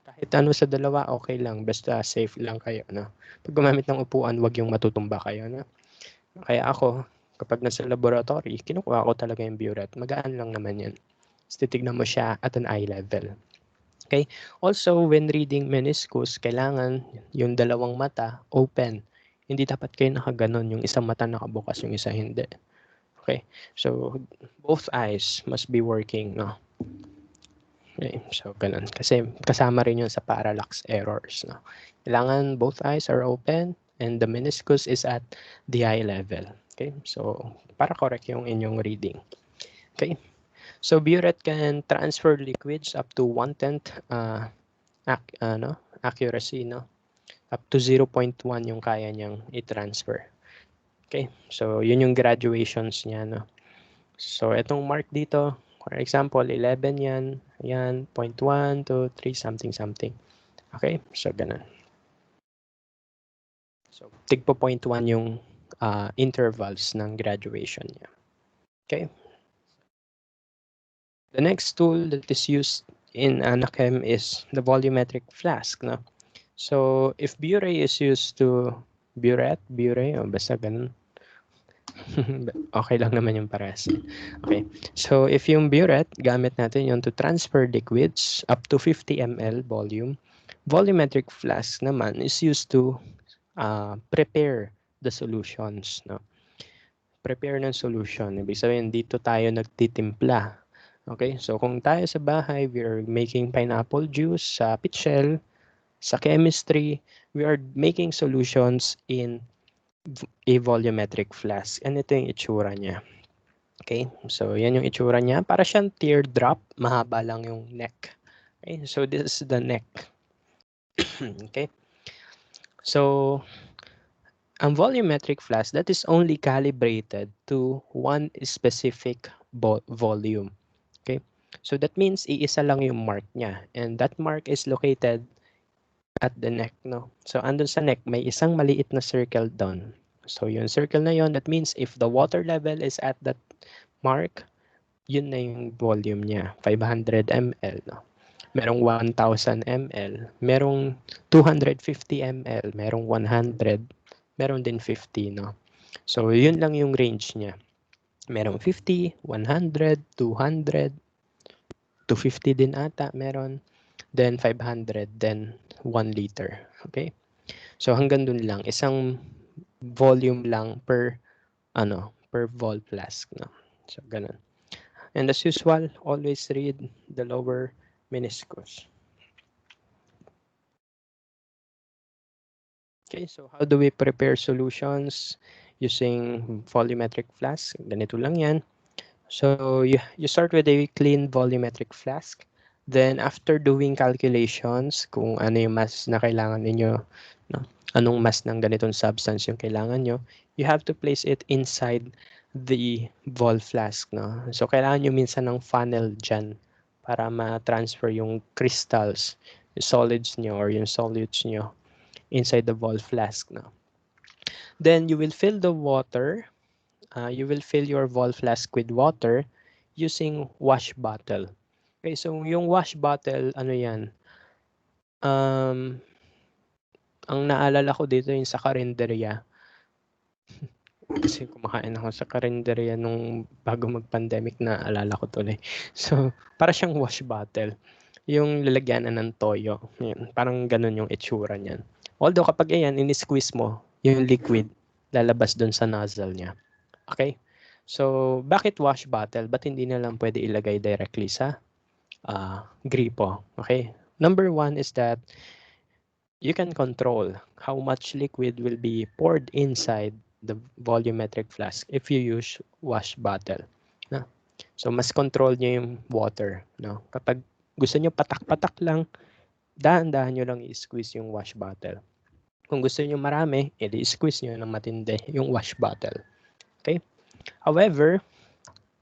Kahit ano sa dalawa, okay lang. Basta safe lang kayo. No? Pag gumamit ng upuan, wag yung matutumba kayo. No? Kaya ako, kapag nasa laboratory, kinukuha ko talaga yung burette. Magaan lang naman yan. Tapos titignan mo siya at an eye level. Okay? Also, when reading meniscus, kailangan yung dalawang mata open. Hindi dapat kayo nakaganon. Yung isang mata nakabukas, yung isa hindi. Okay? So, both eyes must be working. No? Okay, so ganun. Kasi kasama rin yun sa parallax errors. No? Kailangan both eyes are open and the meniscus is at the eye level. Okay, so para correct yung inyong reading. Okay, so burette can transfer liquids up to 1/10 accuracy, no? Up to 0.1 yung kaya niyang i-transfer. Okay, so yun yung graduations niya, no? So itong mark dito, for example, 11 yan, ayan, 0.1 to 3, something. Okay, so ganun. So, tigpo 0.1 yung intervals ng graduation niya. Okay? The next tool that is used in Anachem is the volumetric flask. No? So if Bure is used to Bure, o basta ganun. Okay lang naman yung parehas. Okay. So if yung burette, gamit natin yun to transfer liquids up to 50 ml volume. Volumetric flask naman is used to prepare the solutions. No? Prepare ng solution. Ibig sabihin, dito tayo nagtitimpla. Okay, so kung tayo sa bahay, we are making pineapple juice sa pitchel, sa chemistry, we are making solutions in a volumetric flask. And ito yung itsura niya. Okay, so yan yung itsura niya. Para siyang teardrop, mahaba lang yung neck. Okay, so this is the neck. Okay, so ang volumetric flask, that is only calibrated to one specific volume. Okay, so that means iisa lang yung mark niya. And that mark is located at the neck. No? So andun sa neck, may isang maliit na circle down. So yung circle na yon, that means if the water level is at that mark, yun na yung volume niya, 500 ml. No? Merong 1,000 ml, merong 250 ml, merong 100, meron din 50. No? So, yun lang yung range niya. Merong 50, 100, 200, 250 din ata meron, then 500, then 1 liter. Okay? So, hanggang dun lang. Isang volume lang per vol flask. No? So, ganun. And as usual, always read the lower meniscus. Okay, so how do we prepare solutions using volumetric flask? Ganito lang yan. So you start with a clean volumetric flask. Then after doing calculations, kung ano yung mass na kailangan ninyo, no? Anong mass ng ganitong substance yung kailangan nyo, you have to place it inside the vol flask. No? So kailangan nyo minsan ng funnel dyan para ma-transfer yung crystals, yung solids nyo or yung solutes nyo inside the vol flask. No? Then you will fill the water. You will fill your vol flask with water using wash bottle. Okay, so yung wash bottle, ano yan? Ang naalala ko dito yung sa karinderya. Kasi kumakain ako sa karinderya nung bago mag-pandemic, na alala ko tuloy. So, para siyang wash bottle. Yung lalagyanan ng toyo. Yan, parang ganun yung itsura niyan. Although kapag ayan, in-squeeze mo, yung liquid, lalabas dun sa nozzle niya. Okay? So, bakit wash bottle? Ba't hindi na lang pwede ilagay directly sa gripo? Okay? Number one is that you can control how much liquid will be poured inside the volumetric flask if you use wash bottle. No? So, mas control nyo yung water. No? Kapag gusto nyo patak-patak lang, dahan-dahan nyo lang i-squeeze yung wash bottle. Kung gusto nyo marami, edi squeeze nyo ng matindi yung wash bottle. Okay? However,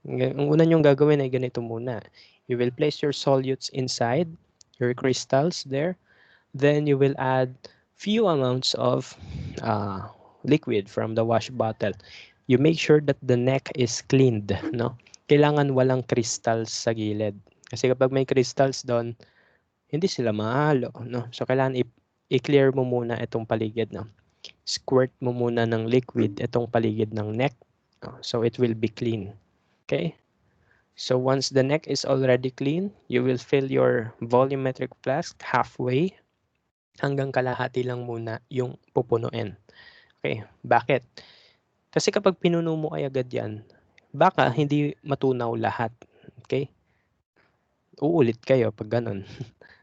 ang una nyong gagawin ay ganito muna. You will place your solutes inside your crystals there. Then you will add few amounts of liquid from the wash bottle. You make sure that the neck is cleaned. No? Kailangan walang crystals sa gilid. Kasi kapag may crystals doon, hindi sila mahalo. No? So kailangan i-clear mo muna itong paligid. No? Squirt mo muna ng liquid itong paligid ng neck. No? So it will be clean. Okay? So once the neck is already clean, you will fill your volumetric flask halfway, hanggang kalahati lang muna yung pupunuin. Okay, bakit? Kasi kapag pinuno mo ay agad yan, baka hindi matunaw lahat. Okay? Uulit kayo pag ganun.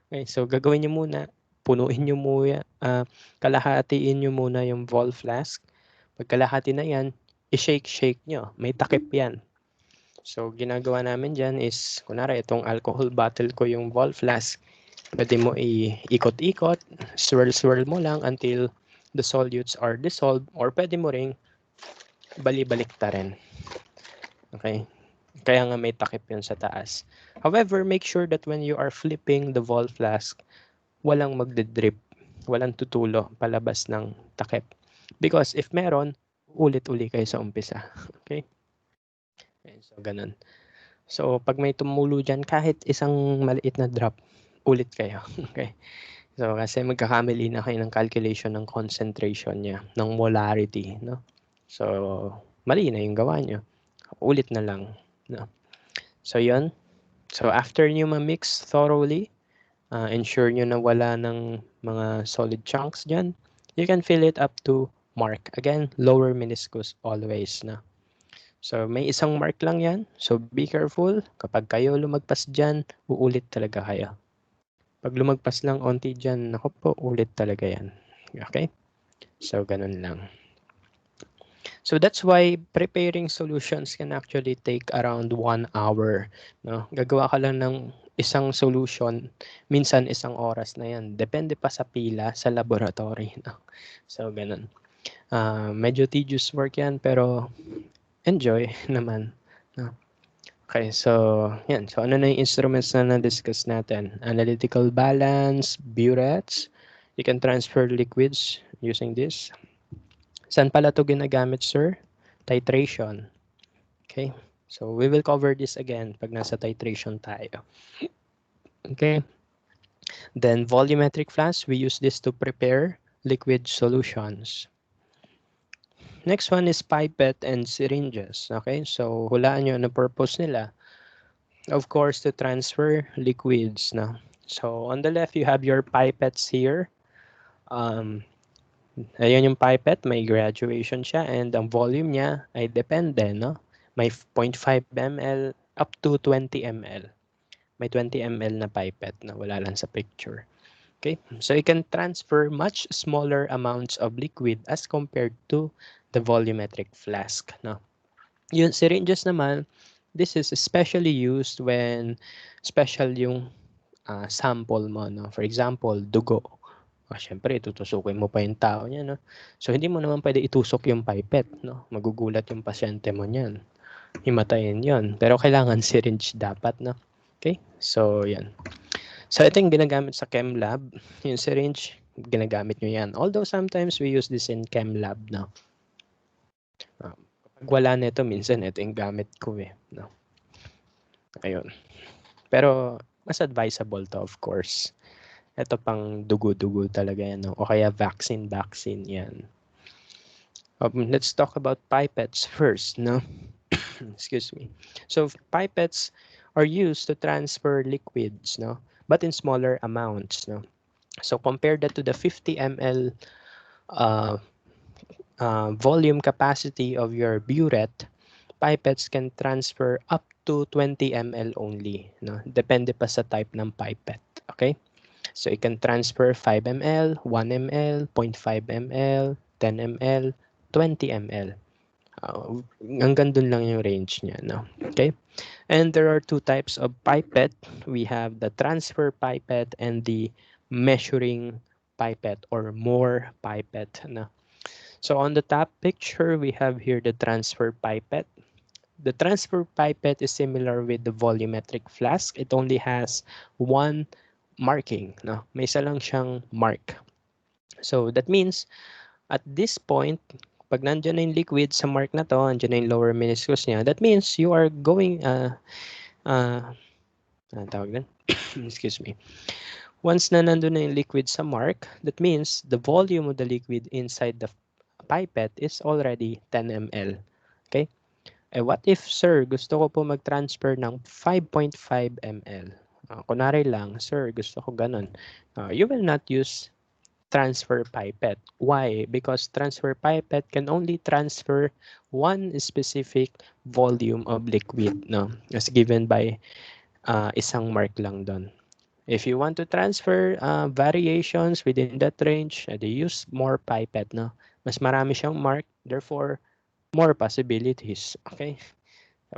Okay, so gagawin nyo muna, punuin nyo muna, kalahatiin nyo muna yung vol flask. Pag kalahati na yan, i-shake nyo. May takip yan. So, ginagawa namin dyan is, kunwari, itong alcohol bottle ko yung vol flask. Pwede mo i-ikot-ikot, swirl mo lang until the solutes are dissolved, or pwede mo ring bali-balik ta rin. Okay? Kaya nga may takip yun sa taas. However, make sure that when you are flipping the vol flask, walang magdidrip, walang tutulo palabas ng takip. Because if meron, ulit-uli kayo sa umpisa. Okay? So, ganun. So, pag may tumulo dyan, kahit isang maliit na drop, ulit kayo. Okay? So, kasi magkakamali na kayo ng calculation ng concentration niya, ng molarity, no? So, mali na yung gawa nyo. Ulit na lang, no? So, yun. So, after nyo ma-mix thoroughly, ensure nyo na wala ng mga solid chunks dyan. You can fill it up to mark. Again, lower meniscus always, no? So, may isang mark lang yan. So, be careful. Kapag kayo lumagpas dyan, uulit talaga kayo. Pag lumagpas lang onti dyan, naku po, ulit talaga yan. Okay? So, ganun lang. So, that's why preparing solutions can actually take around 1 hour. No? Gagawa ka lang ng isang solution, minsan isang oras na yan. Depende pa sa pila sa laboratory. No? So, ganun. Medyo tedious work yan, pero enjoy naman. No? Okay, so yan. So ano na yung instruments na na-discuss natin? Analytical balance, Burettes. You can transfer liquids using this. Saan pala ito ginagamit, sir? Titration. Okay, so we will cover this again pag nasa titration tayo. Okay, then volumetric flask, we use this to prepare liquid solutions. Next one is pipette and syringes. Okay, so hulaan nyo ano purpose nila. Of course, to transfer liquids. No? So, on the left, you have your pipettes here. Ayan yung pipette, may graduation siya, and ang volume niya ay depende. No? May 0.5 ml up to 20 ml. May 20 ml na pipette na wala lang sa picture. Okay, so you can transfer much smaller amounts of liquid as compared to the volumetric flask. No? Yung syringes naman, this is especially used when special yung sample mo. No? For example, dugo. Syempre, tutusukin mo pa yung tao niya. No? So, hindi mo naman pwede itusok yung pipette. No? Magugulat yung pasyente mo niyan. Himatayin yon. Pero kailangan syringe dapat. No? Okay? So, yan. So, ito yung ginagamit sa chem lab. Yung syringe, ginagamit nyo yan. Although sometimes we use this in chem lab. No? Kapag wala nito, minsan ito yung gamit ko eh. No? Ayun. Pero, mas advisable to, of course. Ito pang dugo-dugo talaga yan. No? O kaya vaccine yan. Let's talk about pipettes first. No? Excuse me. So, pipettes are used to transfer liquids, no? But in smaller amounts. No? So, compare that to the 50 ml volume capacity of your burette, pipettes can transfer up to 20 ml only. No? Depende pa sa type ng pipette. Okay? So, you can transfer 5 ml, 1 ml, 0.5 ml, 10 ml, 20 ml. Hanggang dun lang yung range niya. No? Okay? And there are two types of pipette. We have the transfer pipette and the measuring pipette or more pipette. No? So on the top picture, we have here the transfer pipette. The transfer pipette is similar with the volumetric flask. It only has one marking. No? May isa lang siyang mark. So that means at this point, pag nandyan na yung liquid sa mark na to, nandyan na yung lower meniscus niya, that means you are going, tawag din? Excuse me. Once na nandun na yung liquid sa mark, that means the volume of the liquid inside the pipette is already 10 ml. Okay? What if, sir, gusto ko po mag-transfer ng 5.5 ml? Kunwari lang, sir, gusto ko ganun. You will not use transfer pipette. Why? Because transfer pipette can only transfer one specific volume of liquid, no? As given by isang mark lang doon. If you want to transfer variations within that range, they use more pipette, no? Mas marami siyang mark, therefore, more possibilities. Okay?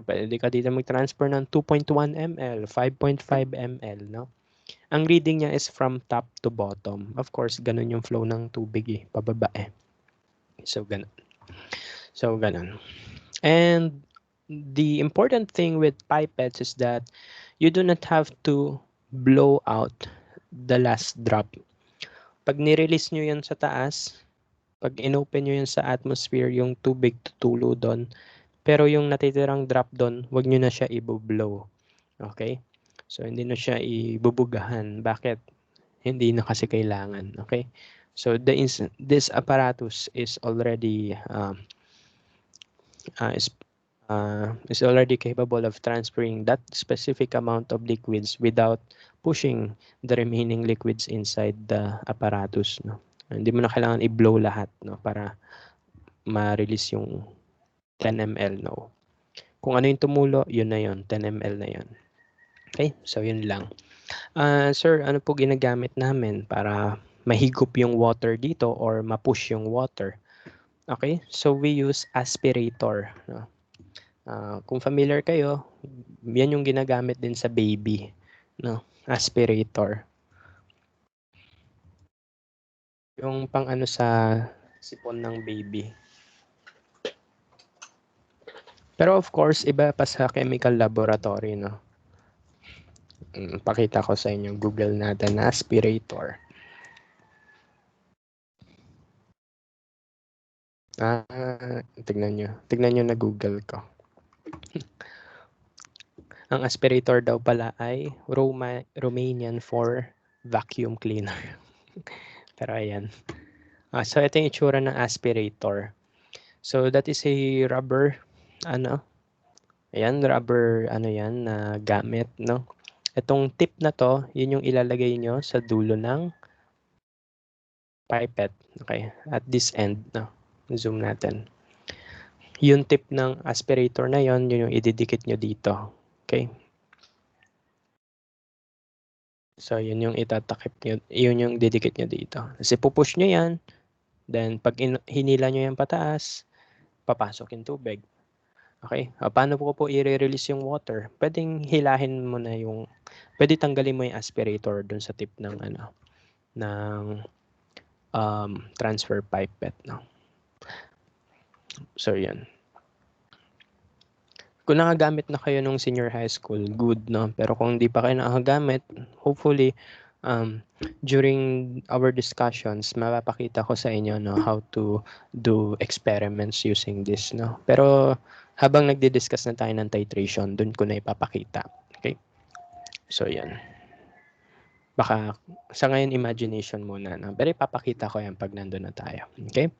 Pwede ka dito mag-transfer ng 2.1 ml, 5.5 ml, no? Ang reading niya is from top to bottom. Of course, ganun yung flow ng tubig eh, pababa eh. So, ganun. So, ganun. And the important thing with pipettes is that you do not have to blow out the last drop. Pag nirelease nyo yan sa taas, pag inopen nyo yan sa atmosphere, yung tubig tutulo doon, Pero yung natitirang drop doon, wag nyo na siya i-blow. Okay? So, hindi na siya ibubugahan. Bakit? Hindi na kasi kailangan. Okay? So, this apparatus is already uh, is, is already capable of transferring that specific amount of liquids without pushing the remaining liquids inside the apparatus. No? Hindi mo na kailangan i-blow lahat, no, para ma-release yung 10 ml. No? Kung ano yung tumulo, yun na yun. 10 ml na yun. Okay? So, yun lang. Sir, ano po ginagamit namin para mahigop yung water dito or ma-push yung water? Okay? So, we use aspirator. No? Kung familiar kayo, yan yung ginagamit din sa baby. No? Aspirator. Yung pang ano sa sipon ng baby. Pero of course, iba pa sa chemical laboratory, no? Pakita ko sa inyo, Google natin, aspirator. Tignan nyo na Google ko. Ang aspirator daw pala ay Romanian for vacuum cleaner. Pero ayan. So ito yung itsura ng aspirator. So that is a rubber, ayan, rubber, yan, na gamit, no? Itong tip na to, yun yung ilalagay nyo sa dulo ng pipette. Okay, at this end, no? Zoom natin. Yung tip ng aspirator na yun yung ididikit nyo dito. Okay? So, yun yung itatakip nyo, yun yung didikit nyo dito. Kasi pupush nyo yan, then pag hinila nyo yan pataas, papasok yung tubig. Okay? Paano po i-release yung water? Pwedeng hilahin mo na yung, pwede tanggalin mo yung aspirator dun sa tip ng ng transfer pipette, no? So, yan. Kung nakagamit na kayo nung senior high school, good, no? Pero kung hindi pa kayo nakagamit, hopefully, during our discussions, mapapakita ko sa inyo, no, how to do experiments using this, no? Pero habang nagdi-discuss na tayo ng titration, dun ko na ipapakita. Okay? So, yan. Baka sa ngayon, imagination muna, no? Pero ipapakita ko yan pag nandun na tayo. Okay?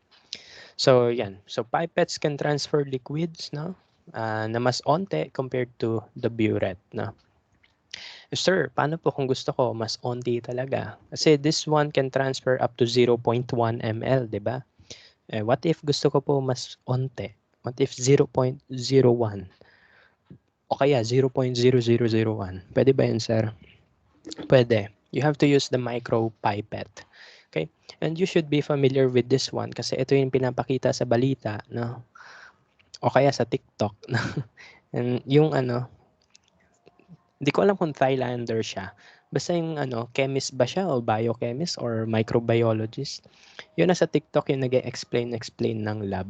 So, yan. So, pipettes can transfer liquids, no? Na mas onte compared to the burette, no? Sir, paano po kung gusto ko mas onti talaga? Kasi this one can transfer up to 0.1 ml, di ba? What if gusto ko po mas onte? What if 0.01? O kaya 0.0001? Pwede ba yun, sir? Pwede. You have to use the micro pipette. Okay? And you should be familiar with this one kasi ito yung pinapakita sa balita, no? O kaya sa TikTok. And yung hindi ko alam kung Thailander siya. Basta yung chemist ba siya o biochemist or microbiologist. Yun nasa TikTok yung nag-explain ng lab.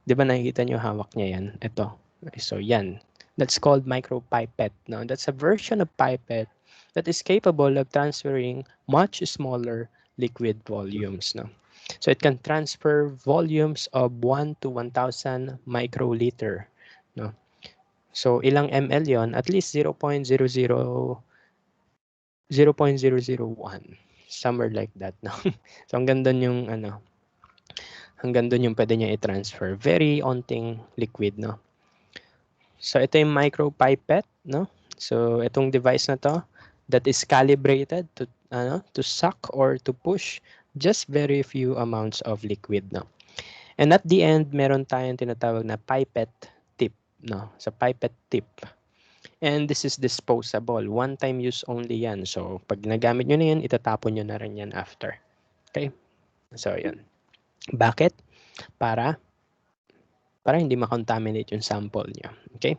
Di ba nakikita nyo hawak niya yan? Ito. So yan. That's called micropipette. No? That's a version of pipette that is capable of transferring much smaller liquid volumes. No? So it can transfer volumes of 1 to 1,000 microliter. No? So ilang ml yon? At least 0.001. Somewhere like that. No? So hanggang doon yung hanggang doon yung pwede niya i-transfer. Very onting liquid, no? So ito yung micropipette, no? So itong device na to that is calibrated to suck or to push just very few amounts of liquid, no? And at the end, meron tayong tinatawag na pipette tip, no? Sa pipette tip. And this is disposable. One time use only yan. So pag nagamit nyo na yan, itatapon nyo na rin yan after. Okay? So yan. Bakit? Para hindi ma-contaminate yung sample nyo. Okay?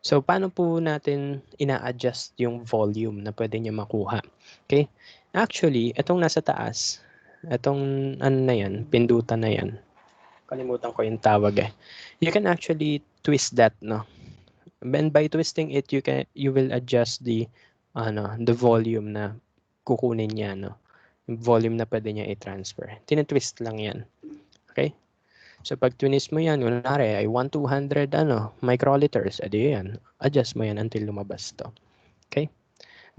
So, paano po natin ina-adjust yung volume na pwede nyo makuha? Okay? Actually, itong nasa taas, itong na yan, pindutan na yan. Kalimutan ko yung tawag eh. You can actually twist that, no? And by twisting it, you will adjust the volume na kukunin niya, no? Yung volume na pwede niya i-transfer. Tinitwist lang yan. Okay? So pag twist mo yan, kunwari I want 200 microliters, edi yan, adjust mo yan until lumabas to. Okay?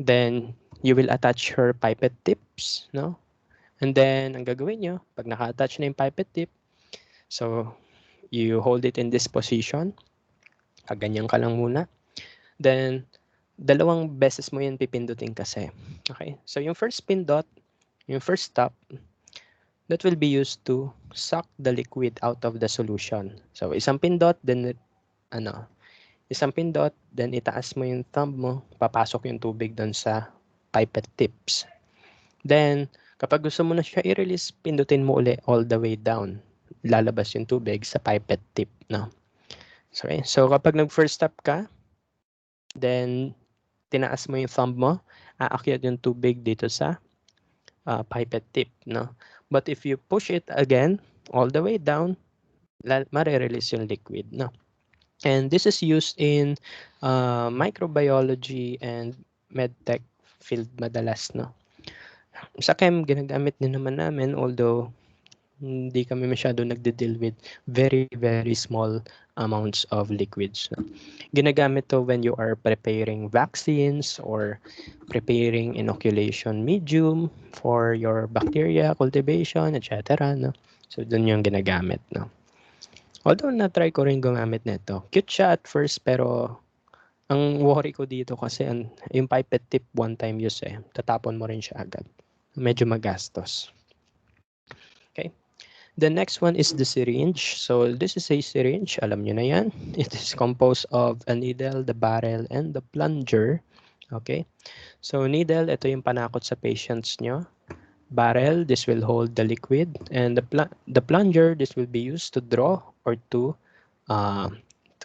Then you will attach her pipette tips, no? And then ang gagawin nyo, pag naka-attach na yung pipette tip, so you hold it in this position, ganyan ka lang muna. Then dalawang beses mo yan pipindutin kasi. Okay? So yung first pindot, yung first stop, that will be used to suck the liquid out of the solution. So isang pindot, then isang pindot, then itaas mo yung thumb mo, papasok yung tubig doon sa pipette tips. Then, kapag gusto mo na siya i-release, pindutin mo uli all the way down. Lalabas yung tubig sa pipette tip. No? So kapag nag-first stop ka, then tinaas mo yung thumb mo, aakyat yung tubig dito sa pipette tip. No? But if you push it again, all the way down, mare-release yung liquid. No? And this is used in microbiology and medtech field madalas. No? Sa chem, ginagamit din naman namin, although hindi kami masyado nagde-deal with very, very small amounts of liquids. No? Ginagamit to when you are preparing vaccines or preparing inoculation medium for your bacteria cultivation, etc. No? So, dun yung ginagamit. No? Although, na-try ko rin gumamit nito. Cute siya at first, pero ang worry ko dito kasi yung pipette tip one time use tatapon mo rin siya agad. Medyo magastos. Okay. The next one is the syringe. So this is a syringe. Alam nyo na yan. It is composed of a needle, the barrel, and the plunger. Okay. So needle, ito yung panakot sa patients nyo. Barrel, this will hold the liquid. And the plunger, this will be used to draw or to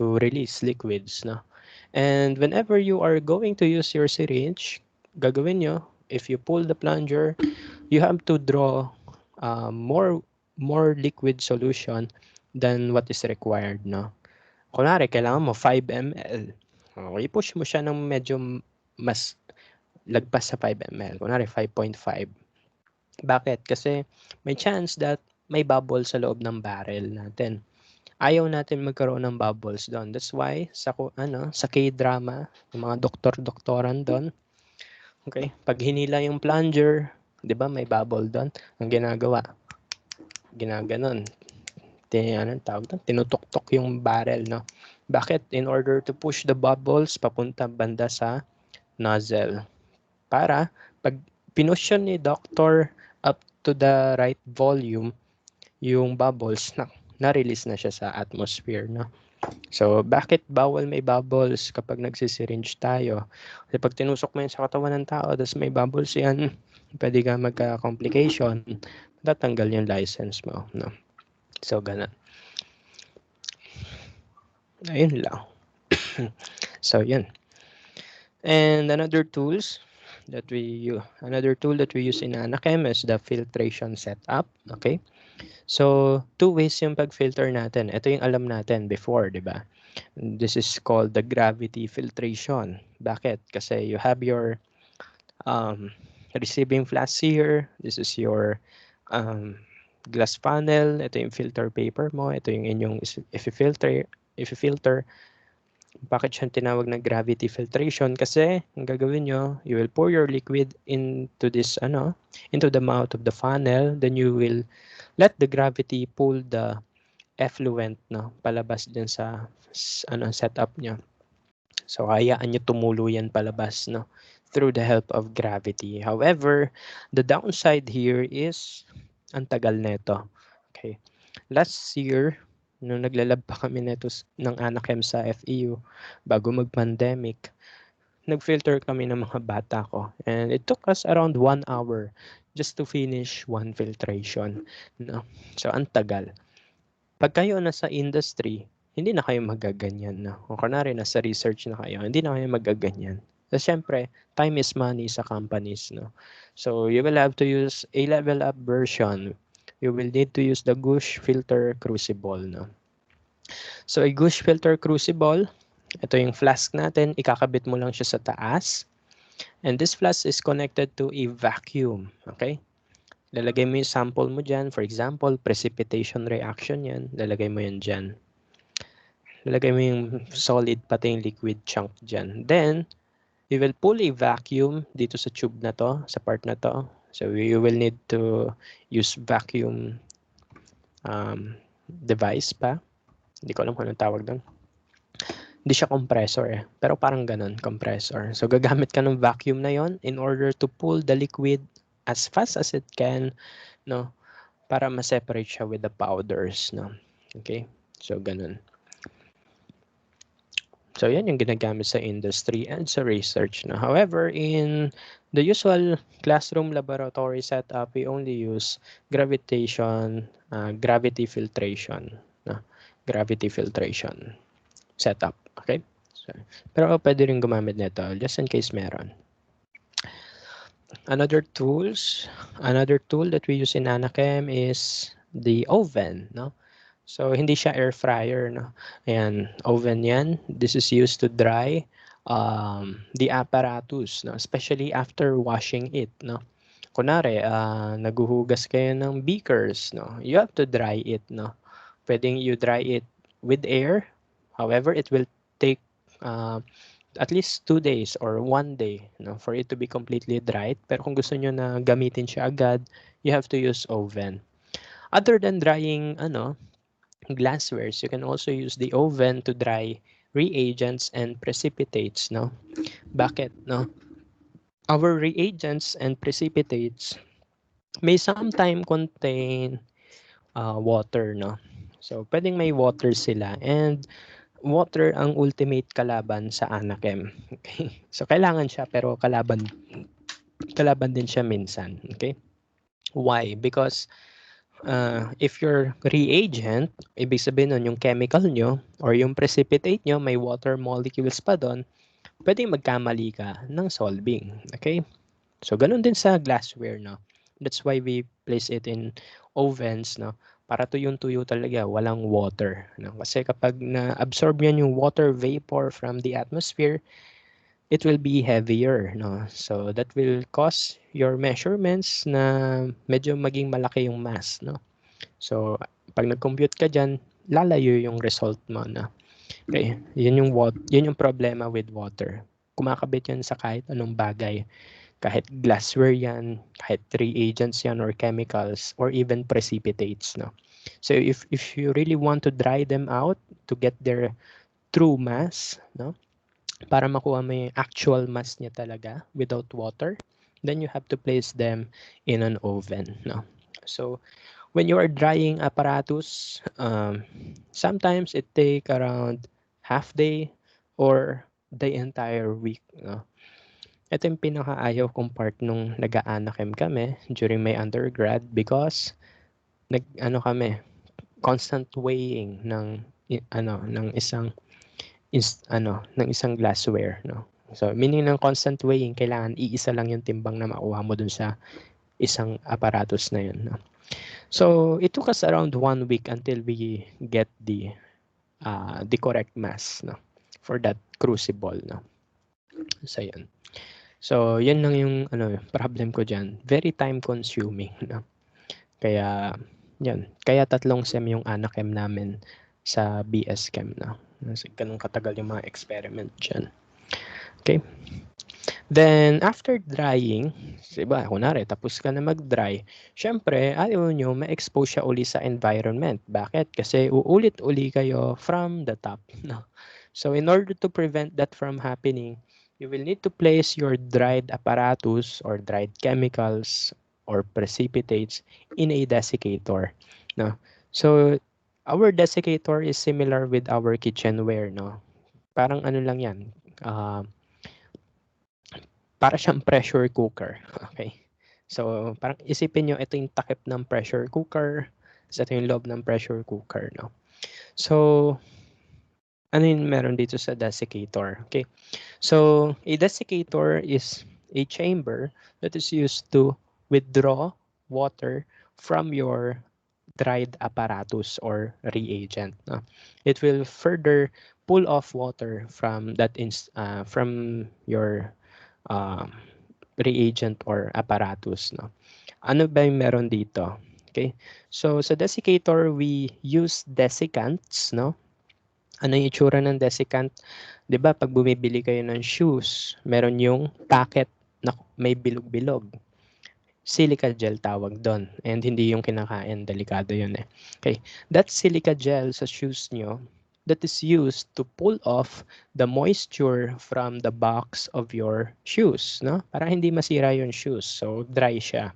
release liquids. No? And whenever you are going to use your syringe, gagawin nyo, if you pull the plunger, you have to draw more liquid solution than what is required. No? Kunwari, kailangan mo 5 ml. Okay, push mo siya ng medyo mas lagpas sa 5 ml. Kunwari, 5.5. Bakit? Kasi may chance that may bubble sa loob ng barrel natin. Ayaw natin magkaroon ng bubbles doon. That's why sa K-drama, yung mga doktor-doktoran doon, okay, pag hinila yung plunger, 'di ba, may bubble doon. Ang ginagawa, ginaganon. Tinutok-tok yung barrel, no? Bakit? In order to push the bubbles papunta banda sa nozzle. Para pag pinush ni doctor up to the right volume, yung bubbles na-release na siya sa atmosphere, no? So, bakit bawal may bubbles kapag nagsisyringe tayo? Kasi pag tinusok mo yan sa katawan ng tao, tapos may bubbles yan, pwede ka magka-complication, tatanggal yung license mo, no? So, ganun. Ayun lang. So, yun. And another tool that we use in Anachem is the filtration setup, okay? So, two ways yung pag-filter natin. Ito yung alam natin before, di ba? This is called the gravity filtration. Bakit? Kasi you have your receiving flask here. This is your glass panel. Ito yung filter paper mo. Ito yung inyong if you filter, bakit siya tinawag na gravity filtration? Kasi ang gagawin nyo, you will pour your liquid into this into the mouth of the funnel, then you will let the gravity pull the effluent palabas din sa setup niya. So hayaan niyo tumulo yan palabas through the help of gravity. However, the downside here is ang tagal nito. Okay. Last year, nung naglalab pa kami nito ng Anachem sa FEU bago mag-pandemic, nag-filter kami ng mga bata ko. And it took us around 1 hour just to finish one filtration. No? So, ang tagal. Pag kayo nasa industry, hindi na kayo magaganyan. No? O kunwari, nasa research na kayo, hindi na kayo magaganyan. So, syempre, time is money sa companies. No? So, you will have to use a level up version. You will need to use the Gush filter Crucible. No? So, a Gush filter Crucible, ito yung flask natin, ikakabit mo lang siya sa taas. And this flask is connected to a vacuum. Okay? Lalagay mo yung sample mo dyan. For example, precipitation reaction yan. Lalagay mo yan dyan. Lalagay mo yung solid pati yung liquid chunk dyan. Then, you will pull a vacuum dito sa tube na to, sa part na to. So, you will need to use vacuum device pa. Hindi ko alam kung anong tawag doon. Hindi siya compressor eh. Pero parang ganun, compressor. So, gagamit ka ng vacuum na yon in order to pull the liquid as fast as it can, no? Para ma-separate siya with the powders, no? Okay? So, ganun. So, yan yung ginagamit sa industry and sa research. No? However, in the usual classroom laboratory setup, we only use gravitation, gravity filtration. No? Gravity filtration setup. Okay? So, pero pwede rin gumamit nito just in case meron. Another tool that we use in Anachem is the oven. No? So, hindi siya air fryer, no? Ayan, oven yan. This is used to dry the apparatus, no? Especially after washing it, no? Kunwari, naguhugas kayo ng beakers, no? You have to dry it, no? Pwedeng you dry it with air. However, it will take at least 2 days or 1 day, no? For it to be completely dried. Pero kung gusto nyo na gamitin siya agad, you have to use oven. Other than drying, glasswares, you can also use the oven to dry reagents and precipitates, no? Bakit, no? Our reagents and precipitates may sometimes contain water, no? So, pwedeng may water sila and water ang ultimate kalaban sa Anachem. Okay? So, kailangan siya pero kalaban din siya minsan. Okay? Why? Because if your reagent, ibig sabihin nun yung chemical nyo or yung precipitate nyo, may water molecules pa doon, pwedeng magkamali ka ng solving. Okay? So, ganun din sa glassware, no? That's why we place it in ovens, no? Para tuyong-tuyo talaga, walang water. No? Kasi kapag na-absorb yan yung water vapor from the atmosphere, it will be heavier, no? So, that will cause your measurements na medyo maging malaki yung mass, no? So, pag nag-compute ka dyan, lalayo yung result mo na. Okay, yun yung problema with water. Kumakabit yan sa kahit anong bagay. Kahit glassware yan, kahit reagents yan or chemicals or even precipitates, no? So, if you really want to dry them out to get their true mass, no? Para makuha mo yung actual mass niya talaga without water, then you have to place them in an oven, no? So, when you are drying apparatus, sometimes it take around half day or the entire week. No? Ito yung pinakaayaw kong part nung nag-aanachem kami during my undergrad because kami, constant weighing ng isang glassware. No? So, meaning ng constant weighing, kailangan iisa lang yung timbang na makuha mo dun sa isang apparatus na yun. No? So, it took us around 1 week until we get the correct mass, no, for that crucible, no. So, yun. So, yun lang yung problem ko dyan. Very time consuming, no. Kaya, yun. Kaya 3 sem yung Anachem namin sa BS Chem, no. Kasi ganun katagal yung mga experiment dyan. Okay. Then, after drying, diba, kunwari, tapos ka na mag-dry, syempre, ayaw nyo ma-expose siya uli sa environment. Bakit? Kasi uulit-uli kayo from the top. No? So, in order to prevent that from happening, you will need to place your dried apparatus or dried chemicals or precipitates in a desiccator. No? So, our desiccator is similar with our kitchenware. No? Parang lang yan. Para siyang pressure cooker. Okay? So, parang isipin nyo, ito yung takip ng pressure cooker. Ito yung loob ng pressure cooker, no? So, ano yung meron dito sa desiccator? Okay? So, a desiccator is a chamber that is used to withdraw water from your dried apparatus or reagent. No? It will further pull off water from from your reagent or apparatus, no, Ano ba yung meron dito? Okay. So, sa desiccator, we use desiccants, no? Ano yung itsura ng desiccant? 'Di ba, pag bumibili kayo ng shoes, meron yung packet na may bilog-bilog. Silica gel tawag doon. And hindi yung kinakain. Delikado yun eh. Okay. That silica gel sa shoes nyo that is used to pull off the moisture from the box of your shoes, no? Para hindi masira yung shoes. So, dry siya.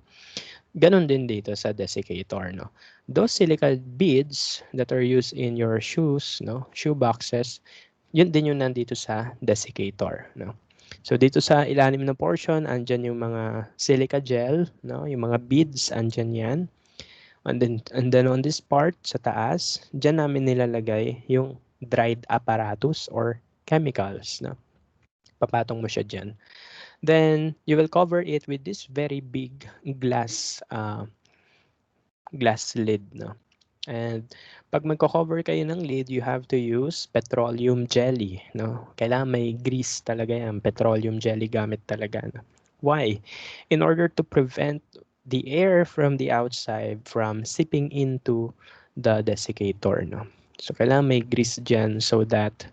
Ganon din dito sa desiccator, no? Those silica beads that are used in your shoes, no? Shoe boxes, yun din yung nandito sa desiccator, no? So dito sa ilalim ng portion, andyan yung mga silica gel, no? Yung mga beads, andyan yan. And then on this part, sa taas, dyan namin nilalagay yung dried apparatus or chemicals, no? Papatong mo siya dyan. Then, you will cover it with this very big glass lid, no? And pag magko-cover kayo ng lid, you have to use petroleum jelly, no? Kailangan may grease talaga yan, petroleum jelly gamit talaga, no? Why? In order to prevent the air from the outside from seeping into the desiccator, no? So kailangan may grease dyan so that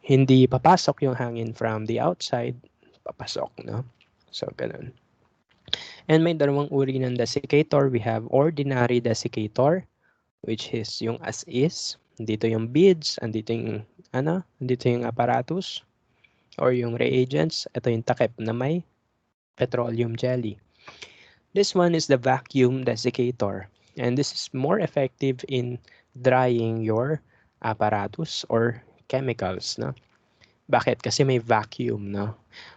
hindi papasok yung hangin from the outside, papasok, no? So ganun. And may dalawang uri ng desiccator. We have ordinary desiccator, which is yung as is. Dito yung beads, andito yung apparatus or yung reagents. Ito yung takip na may petroleum jelly. This one is the vacuum desiccator, and this is more effective in drying your apparatus or chemicals, no? Bakit? Kasi may vacuum, no?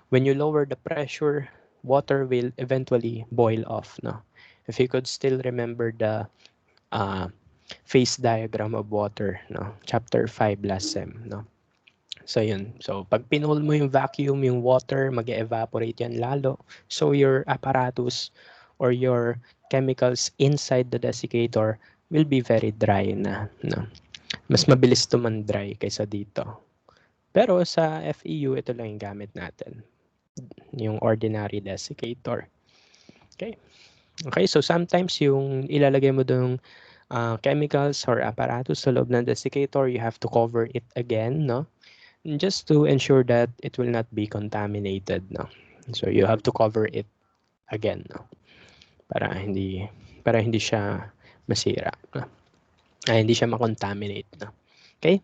When you lower the pressure, water will eventually boil off, no? If you could still remember the uh, phase diagram of water, no? Chapter 5 last sem, no? So yun. So pag pinul mo yung vacuum, yung water, mag-evaporate yan lalo. So your apparatus or your chemicals inside the desiccator will be very dry na, no? Mas mabilis to man-dry kaysa dito. Pero sa FEU, ito lang yung gamit natin. Yung ordinary desiccator. Okay. Okay, so sometimes yung ilalagay mo doon chemicals or apparatus sa loob ng desiccator, you have to cover it again, no? Just to ensure that it will not be contaminated, no? So you have to cover it again, no? Para hindi siya masira, no? Hindi siya ma-contaminate, no? Okay?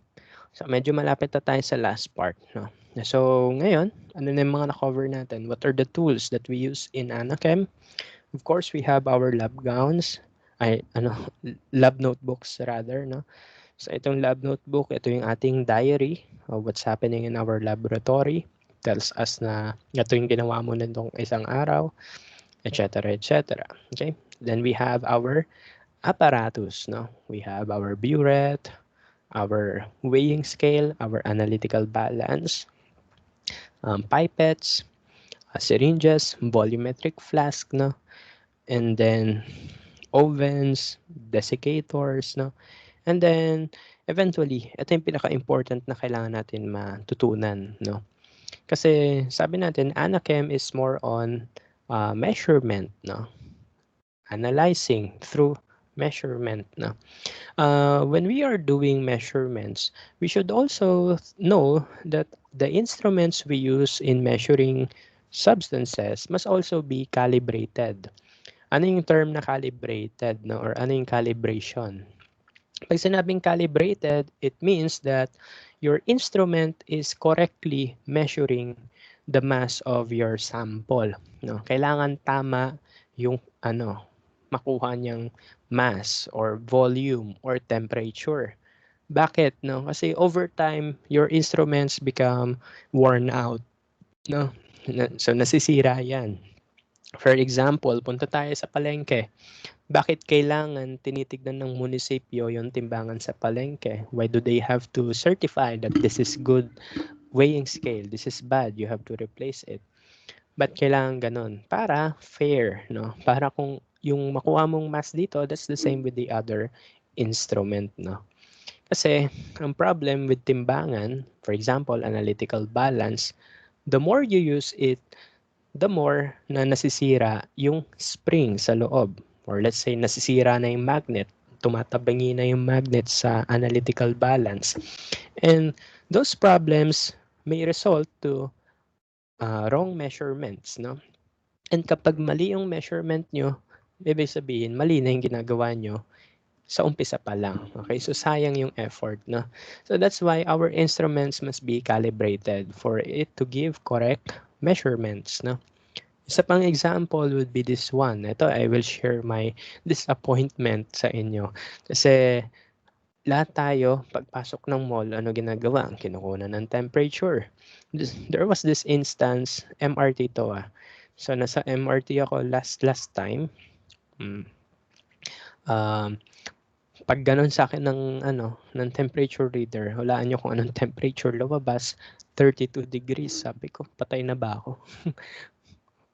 So medyo malapit na tayo sa last part, no? So ngayon, ano na yung mga na-cover natin? What are the tools that we use in Anachem? Of course, we have our lab gowns, lab notebooks rather, no? So itong lab notebook, ito yung ating diary of what's happening in our laboratory. Tells us na ito yung ginawa mo nitong isang araw, etc., etc. Okay? Then we have our apparatus, no? We have our burette, our weighing scale, our analytical balance, pipettes, syringes, volumetric flask, no? And then ovens, desiccators, no? And then eventually, ito yung pinaka-important na kailangan natin matutunan, no? Kasi sabi natin, Anachem is more on measurement, no? Analyzing through measurement, no? When we are doing measurements, we should also know that the instruments we use in measuring substances must also be calibrated. Ano yung term na calibrated, no? Or ano yung calibration? Pag sinabing calibrated, it means that your instrument is correctly measuring the mass of your sample, no? Kailangan tama yung makuha niyang mass or volume or temperature. Bakit, no? Kasi over time, your instruments become worn out, no? So nasisira 'yan. For example, punta tayo sa palengke. Bakit kailangan tinitignan ng munisipyo yung timbangan sa palengke? Why do they have to certify that this is good weighing scale, this is bad, you have to replace it? Ba't kailangan ganun? Para fair, no? Para kung yung makuha mong mass dito, that's the same with the other instrument, no? Kasi ang problem with timbangan, for example, analytical balance, the more you use it, the more na nasisira yung spring sa loob. Or let's say, nasisira na yung magnet, tumatabangi na yung magnet sa analytical balance. And those problems may result to wrong measurements, no? And kapag mali yung measurement nyo, ibig sabihin, mali na yung ginagawa nyo sa umpisa pa lang. Okay? So, sayang yung effort, no? So, that's why our instruments must be calibrated for it to give correct measurements, no? Isa pang example would be this one. Ito, I will share my disappointment sa inyo. Kasi, lahat tayo, pagpasok ng mall, ano ginagawa? Kinukunan ng temperature. There was this instance, MRT to ah. So, nasa MRT ako last time. Um, pag ganun sa akin ng temperature reader, hulaan nyo kung anong temperature lumabas, 32 degrees. Sabi ko, patay na ba ako?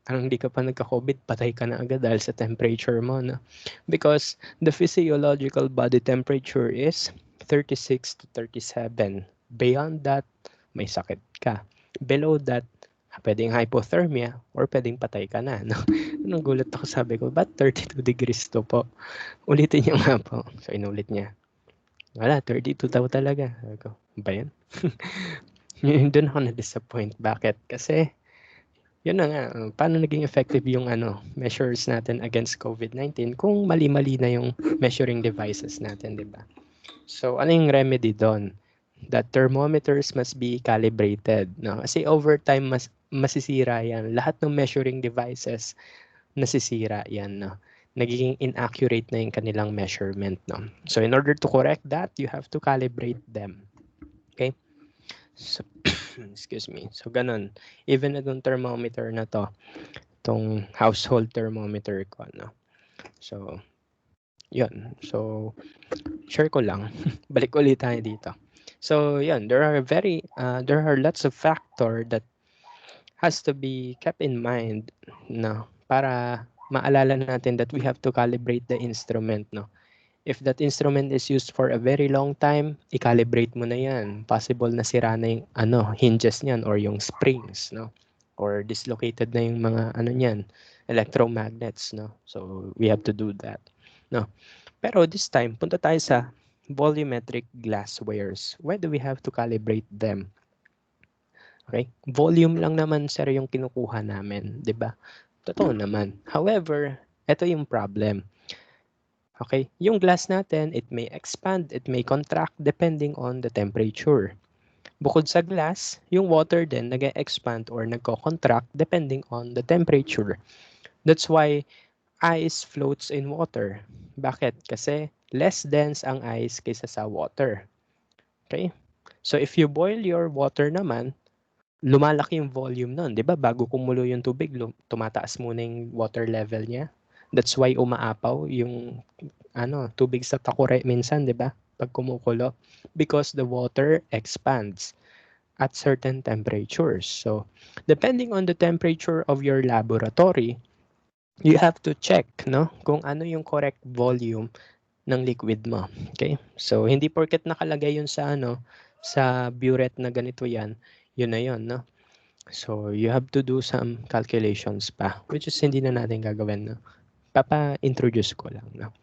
Parang hindi ka pa nagka-COVID, patay ka na agad dahil sa temperature mo, no? Because the physiological body temperature is 36 to 37. Beyond that, may sakit ka. Below that, pwedeng hypothermia or pwedeng patay ka na, no? Anong gulat ako, sabi ko, ba't 32 degrees to po? Ulitin niyo nga po. So, inulit niya. Wala, 32 daw talaga. Sabi ko, ba yan? Doon ako na-disappoint. Bakit? Kasi, yun na nga, paano naging effective yung measures natin against COVID-19 kung mali-mali na yung measuring devices natin, di ba? So, ano yung remedy doon? That thermometers must be calibrated, no? Kasi over time, masisira yan. Lahat ng measuring devices, nasisira yan, no? Nagiging inaccurate na yung kanilang measurement, no? So, in order to correct that, you have to calibrate them. Okay? So, excuse me. So, ganun. Even itong thermometer na to, itong household thermometer ko, no? So, yun. So, share ko lang. Balik ulit tayo dito. So, yun. There are lots of factor that has to be kept in mind, no? Para maalala natin that we have to calibrate the instrument, no? If that instrument is used for a very long time, i-calibrate mo na yan. Possible na sira na yung hinges niyan or yung springs, no? Or dislocated na yung mga niyan, electromagnets, no? So we have to do that, no? Pero this time, punta tayo sa volumetric glasswares. Why do we have to calibrate them? Okay? Volume lang naman, sir, yung kinukuha namin, 'di ba? Totoo naman. However, ito yung problem. Okay? Yung glass natin, it may expand, it may contract depending on the temperature. Bukod sa glass, yung water din nag-expand or nagko-contract depending on the temperature. That's why ice floats in water. Bakit? Kasi less dense ang ice kaysa sa water. Okay? So if you boil your water naman, lumalaki yung volume nun. 'Di ba? Bago kumulo yung tubig, tumataas muna yung water level niya. That's why umaapaw yung tubig sa takure minsan, 'di ba? Pag kumukulo, because the water expands at certain temperatures. So, depending on the temperature of your laboratory, you have to check, no, kung ano yung correct volume ng liquid mo. Okay? So, hindi porket nakalagay yun sa sa burette na ganito yan, yun na yun, no? So, you have to do some calculations pa, which is hindi na natin gagawin, no? Papa-introduce ko lang, no?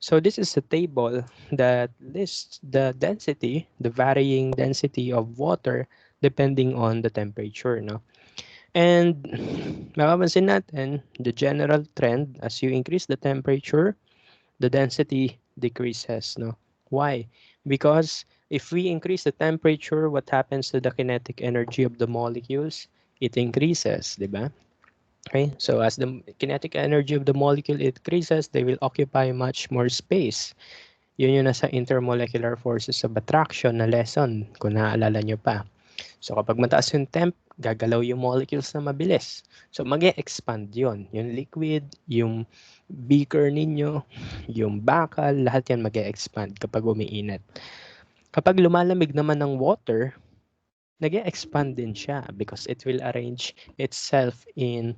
So, this is a table that lists the density, the varying density of water depending on the temperature, no? And mapapansin natin, the general trend, as you increase the temperature, the density decreases, no? Why? Because if we increase the temperature, what happens to the kinetic energy of the molecules? It increases, di ba? Okay, so as the kinetic energy of the molecule increases, they will occupy much more space. Yun yung nasa intermolecular forces of attraction na lesson, kung naaalala nyo pa. So kapag mataas yung temp, gagalaw yung molecules na mabilis. So mag-e-expand yun. Yung liquid, yung beaker ninyo, yung bakal, lahat yan mag-e-expand kapag umiinit. Kapag lumalamig naman ng water, nag-e-expand din siya because it will arrange itself in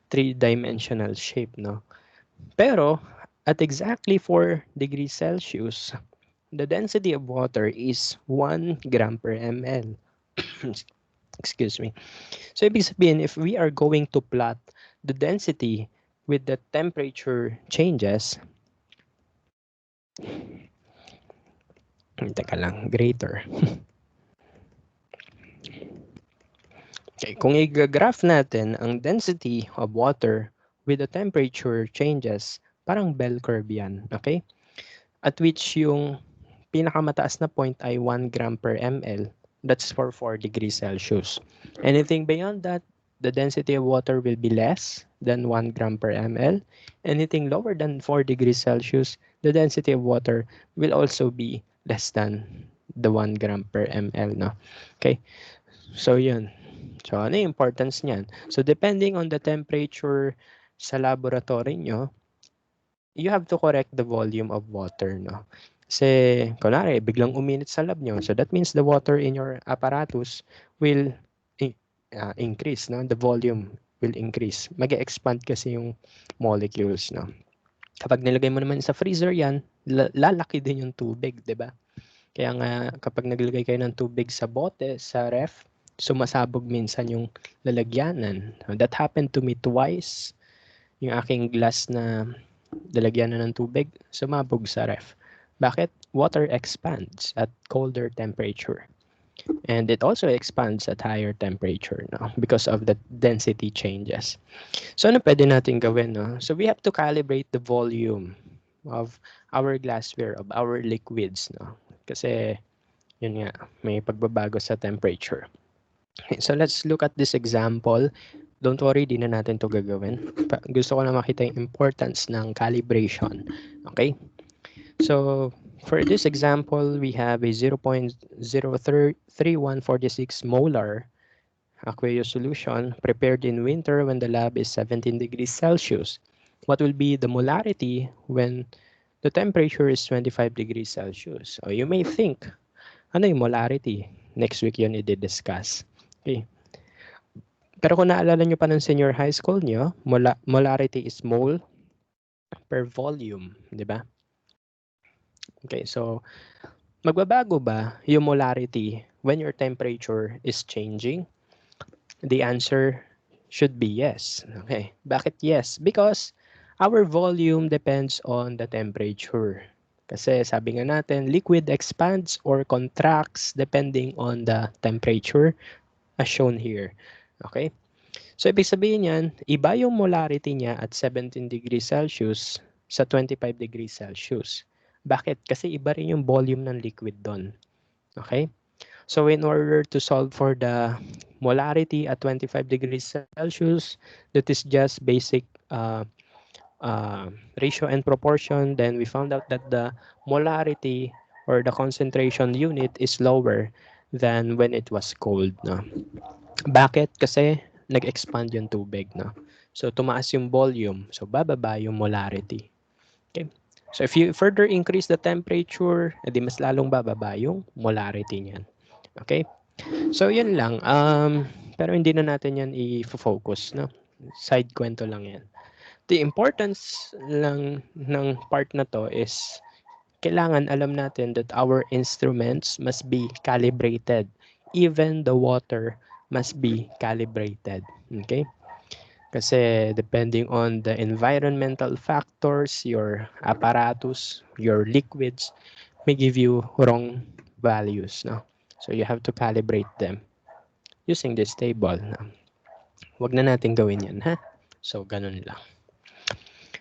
three-dimensional shape, no? Pero at exactly 4 degrees Celsius, the density of water is 1 gram per ml. Excuse me. So ibig sabihin, if we are going to plot the density with the temperature changes, teka lang, greater. Okay, kung i-graph natin ang density of water with the temperature changes, parang bell curve yan, okay? At which yung pinakamataas na point ay 1 gram per ml. That's for 4 degrees Celsius. Anything beyond that, the density of water will be less than 1 gram per ml. Anything lower than 4 degrees Celsius, the density of water will also be less than the 1 gram per ml. No? Okay, so yun. So ano yung importance niyan? So depending on the temperature sa laboratory nyo, you have to correct the volume of water, no? Kasi, kunwari, biglang uminit sa lab nyo. So, that means the water in your apparatus will increase, no? The volume will increase. Mag-expand kasi yung molecules, no? Kapag nilagay mo naman sa freezer yan, lalaki din yung tubig, di ba? Kaya nga, kapag naglagay kayo ng tubig sa bote, sa ref, sumasabog minsan yung lalagyanan. That happened to me twice. Yung aking glass na lalagyan na ng tubig, sumabog sa ref. Bakit? Water expands at colder temperature. And it also expands at higher temperature no? Because of the density changes. So ano pwede natin gawin? No? So we have to calibrate the volume of our glassware, of our liquids. No? Kasi yun nga, may pagbabago sa temperature. Okay, so let's look at this example. Don't worry, di na natin to gagawin. Gusto ko na makita yung importance ng calibration. Okay? So, for this example, we have a 0.03146 molar aqueous solution prepared in winter when the lab is 17 degrees Celsius. What will be the molarity when the temperature is 25 degrees Celsius? So, you may think, ano yung molarity? Next week yun i-discuss. Okay. Pero kung naalala nyo pa ng senior high school nyo, molarity is mole per volume, di ba? Okay, so magbabago ba yung molarity when your temperature is changing? The answer should be yes. Okay, bakit yes? Because our volume depends on the temperature. Kasi sabi nga natin, liquid expands or contracts depending on the temperature as shown here. Okay? So, ibig sabihin yan, iba yung molarity niya at 17 degrees Celsius sa 25 degrees Celsius. Bakit? Kasi iba rin yung volume ng liquid doon. Okay? So, in order to solve for the molarity at 25 degrees Celsius, that is just basic ratio and proportion, then we found out that the molarity or the concentration unit is lower than when it was cold. No? Bakit? Kasi nag-expand yung tubig, no? So, tumaas yung volume. So, bababa yung molarity. Okay? So, if you further increase the temperature, edi mas lalong bababa yung molarity niyan. Okay? So, yun lang. Pero hindi na natin yan i-focus, no? Side kwento lang yan. The importance lang ng part na to is kailangan alam natin that our instruments must be calibrated. Even the water must be calibrated. Okay? Kasi depending on the environmental factors, your apparatus, your liquids may give you wrong values. No? So you have to calibrate them using this table. No? Wag na natin gawin yan, ha? So, ganun lang.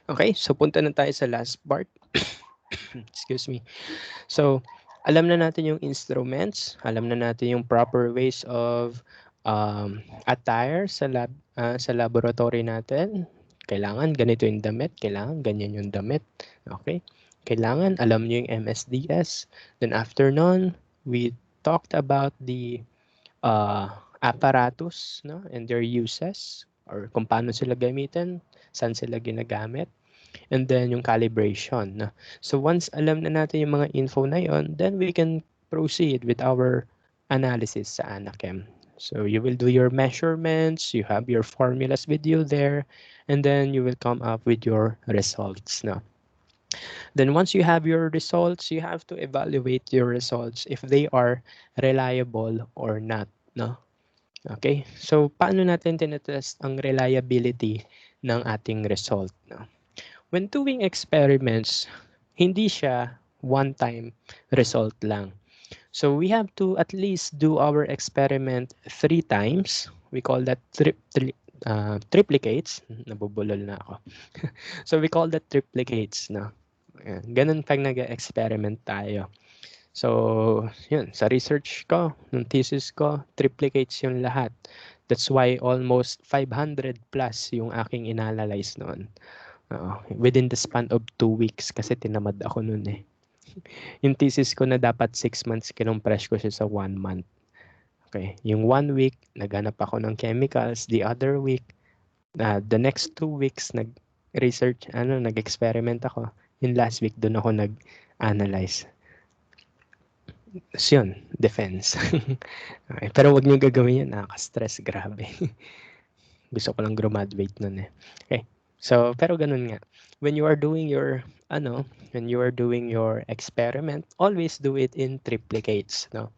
Okay, so punta na tayo sa last part. Excuse me. So, alam na natin yung instruments, alam na natin yung proper ways of attire sa laboratory natin. Kailangan ganito yung damit, kailangan ganyan yung damit. Okay? Kailangan alam niyo yung MSDS. Then after nun, we talked about the apparatus, no, and their uses or kung paano sila gamitin, saan sila ginagamit. And then yung calibration. No? So once alam na natin yung mga info na yon, then we can proceed with our analysis sa Anachem. So you will do your measurements, you have your formulas with you there, and then you will come up with your results. No? Then once you have your results, you have to evaluate your results if they are reliable or not. No? Okay? So, paano natin tinetest ang reliability ng ating result? No? When doing experiments, hindi siya one-time result lang. So, we have to at least do our experiment 3 times. We call that triplicates. Nabubulol na ako. So, we call that triplicates. No? Ayan. Ganun pag nag-experiment tayo. So, yun, sa research ko, nung thesis ko, triplicates yung lahat. That's why almost 500 plus yung aking inanalyze noon. Within the span of 2 weeks kasi tinamad ako noon eh. Yung thesis ko na dapat 6 months, kinumpress ko siya sa 1 month. Okay, yung 1 week, naghanap ako ng chemicals. The other week, the next 2 weeks, nag-research, nag-experiment ako. Yung last week, doon ako nag-analyze. So yun, defense. Okay, pero wag niyo gagawin yun, nakaka-stress, grabe. Gusto ko lang graduate nun eh. Okay, so, pero ganun nga. When you are doing your, when you are doing your experiment, always do it in triplicates, no?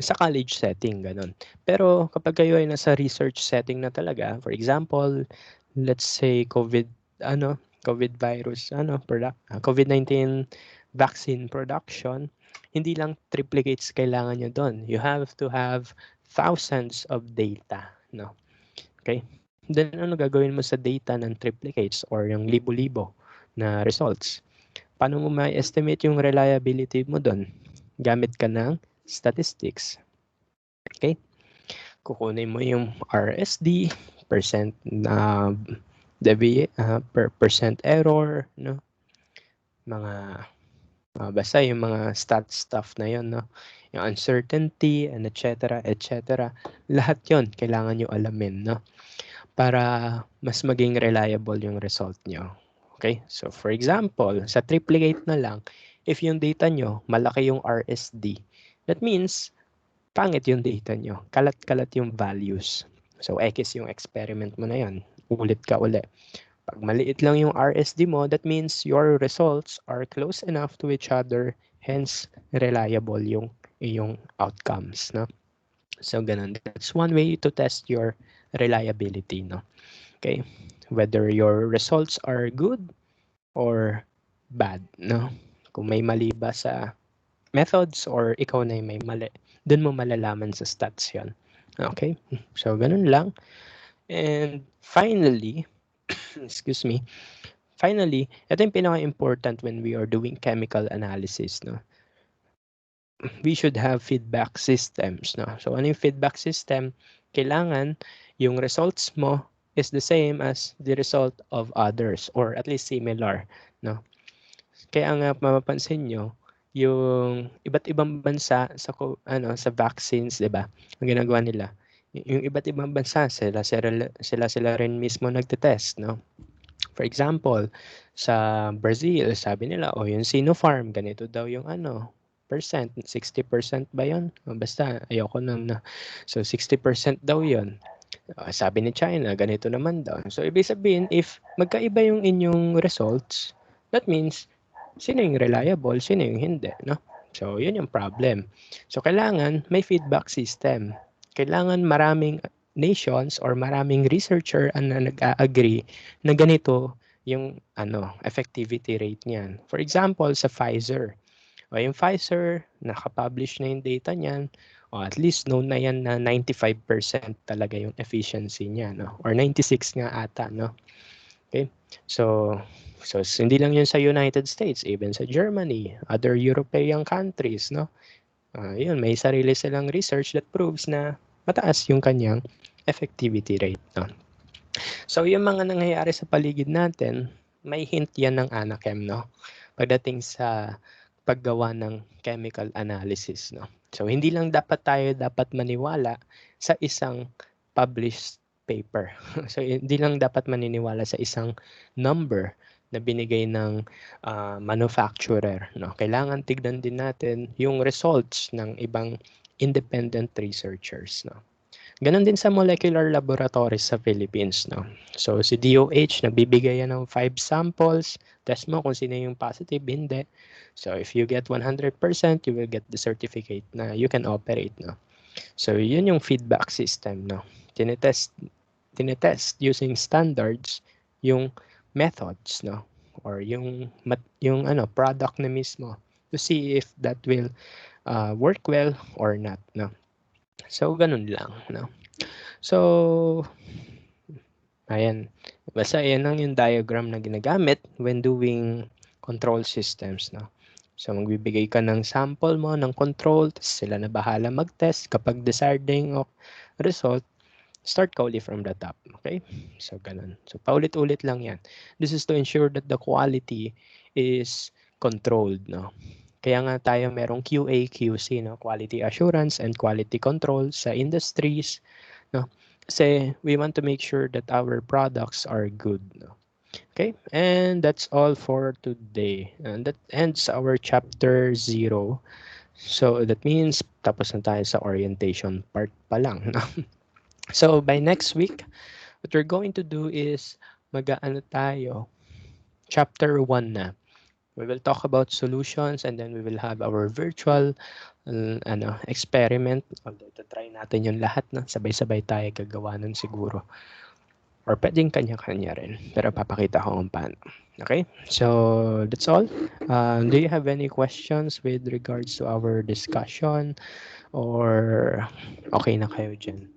Sa college setting, ganun. Pero kapag kayo ay nasa research setting na talaga, for example, let's say COVID virus, COVID-19 vaccine production, hindi lang triplicates kailangan nyo doon. You have to have thousands of data, no? Okay? Then ano gagawin mo sa data ng triplicates or yung libo-libo na results? Paano mo ma-estimate yung reliability mo doon? Gamit ka ng statistics. Okay? Kukunin mo yung RSD, percent na percent error, no? Mga basta yung mga stat stuff na yon, no? Yung uncertainty and etc. Lahat yon kailangan nyo alamin, no? Para mas maging reliable yung result nyo. Okay? So for example, sa triplicate na lang, if yung data nyo malaki yung RSD, that means pangit yung data nyo. Kalat-kalat yung values. So, X yung experiment mo na yan. Ulit ka ulit. Pag maliit lang yung RSD mo, that means your results are close enough to each other, hence, reliable yung iyong outcomes. No? So, ganun. That's one way to test your reliability. No? Okay? Whether your results are good or bad. No? Kung may mali ba sa methods or ikaw na yung may mali, dun mo malalaman sa stats yon. Okay? So, ganun lang. And finally, excuse me, finally, ito yung pinaka-important when we are doing chemical analysis, no? We should have feedback systems, no? So, ano yung feedback system? Kailangan yung results mo is the same as the result of others or at least similar, no? Kaya nga mapapansin nyo, yung iba't ibang bansa sa vaccines, 'di ba? Ang ginagawa nila, yung iba't ibang bansa sila rin mismo nagte-test, no? For example, sa Brazil, sabi nila, yung Sinopharm, ganito daw yung percent, 60% ba 'yon? Basta ayoko nang na. So 60% daw 'yon. Sabi ni China, ganito naman daw. So ibig sabihin, if magkaiba yung inyong results, that means sino yung reliable, sino yung hindi, no? So, yun yung problem. So, kailangan may feedback system. Kailangan maraming nations or maraming researcher na nag-agree na ganito yung effectivity rate niyan. For example, sa Pfizer. Yung Pfizer, nakapublish na yung data niyan, at least known na yan na 95% talaga yung efficiency niya, no? Or 96 nga ata, no? Okay? So hindi lang yun sa United States, even sa Germany, other European countries, no? Yun, may sarili silang research that proves na mataas yung kanyang effectivity rate, no? So, yung mga nangyayari sa paligid natin, may hint yan ng Anachem, no? Pagdating sa paggawa ng chemical analysis, no? So, hindi lang dapat maniwala sa isang published paper. So, hindi lang dapat maniniwala sa isang number na binigay ng manufacturer, no? Kailangan tignan din natin yung results ng ibang independent researchers, no? Ganon din sa molecular laboratories sa Philippines, no? So, si DOH, nagbibigay yan ng 5 samples, test mo kung sino yung positive, hindi. So, if you get 100%, you will get the certificate na you can operate, no? So, yun yung feedback system, no? Tinetest using standards yung methods, no? Or yung ano, product na mismo to see if that will work well or not, no? So, ganun lang, no? So, ayan. Basta yan lang yung diagram na ginagamit when doing control systems, no? So, magbibigay ka ng sample mo ng control, tapos sila na bahala mag-test. Kapag desired na yung result, start ka ulit from the top. Okay? So, ganun. So, paulit-ulit lang yan. This is to ensure that the quality is controlled, no? Kaya nga tayo merong QA, QC, no? Quality Assurance and Quality Control sa industries, no? Kasi we want to make sure that our products are good, no? Okay? And that's all for today. And that ends our chapter 0. So that means tapos na tayo sa orientation part pa lang, no? So by next week, what we're going to do is mag-aano tayo, chapter 1 na. We will talk about solutions and then we will have our virtual experiment. Although try natin yung lahat na sabay-sabay tayo gagawa nun siguro. Or pwedeng kanya-kanya rin. Pero papakita ko kung paano. Okay? So, that's all. Do you have any questions with regards to our discussion? Or okay na kayo dyan?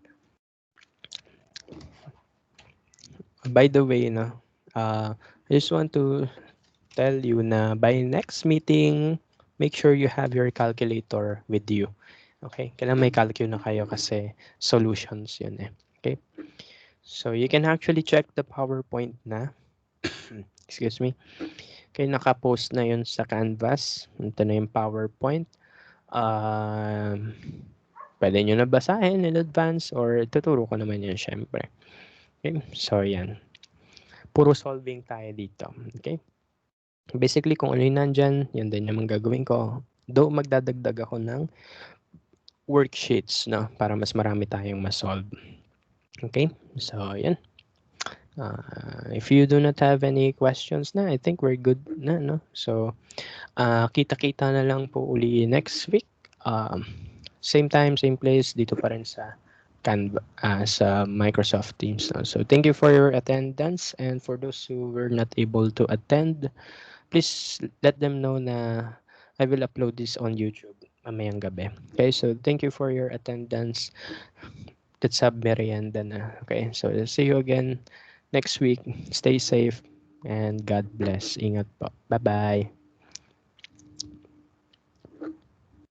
By the way, no, I just want to tell you na by next meeting, make sure you have your calculator with you. Okay? Kailangan may calculator na kayo kasi solutions yun eh. Okay? So, you can actually check the PowerPoint na. Excuse me. Okay, naka-post na yun sa Canvas. Ito na yung PowerPoint. Pwede nyo na basahin in advance or tuturo ko naman yun syempre. Okay, so yan. Puro solving tayo dito. Okay? Basically, kung ano yung nandyan, yan din naman gagawin ko. Though magdadagdag ako ng worksheets, no? Para mas marami tayong ma-solve. Okay? So, yan. If you do not have any questions na, I think we're good na, no? So, kita-kita na lang po uli next week. Same time, same place, dito pa rin sa Canva, sa Microsoft Teams. No? So, thank you for your attendance, and for those who were not able to attend, please let them know na I will upload this on YouTube mamayang gabi. Okay, so thank you for your attendance. Let's have merienda na. Okay, so see you again next week. Stay safe and God bless. Ingat po. Bye-bye.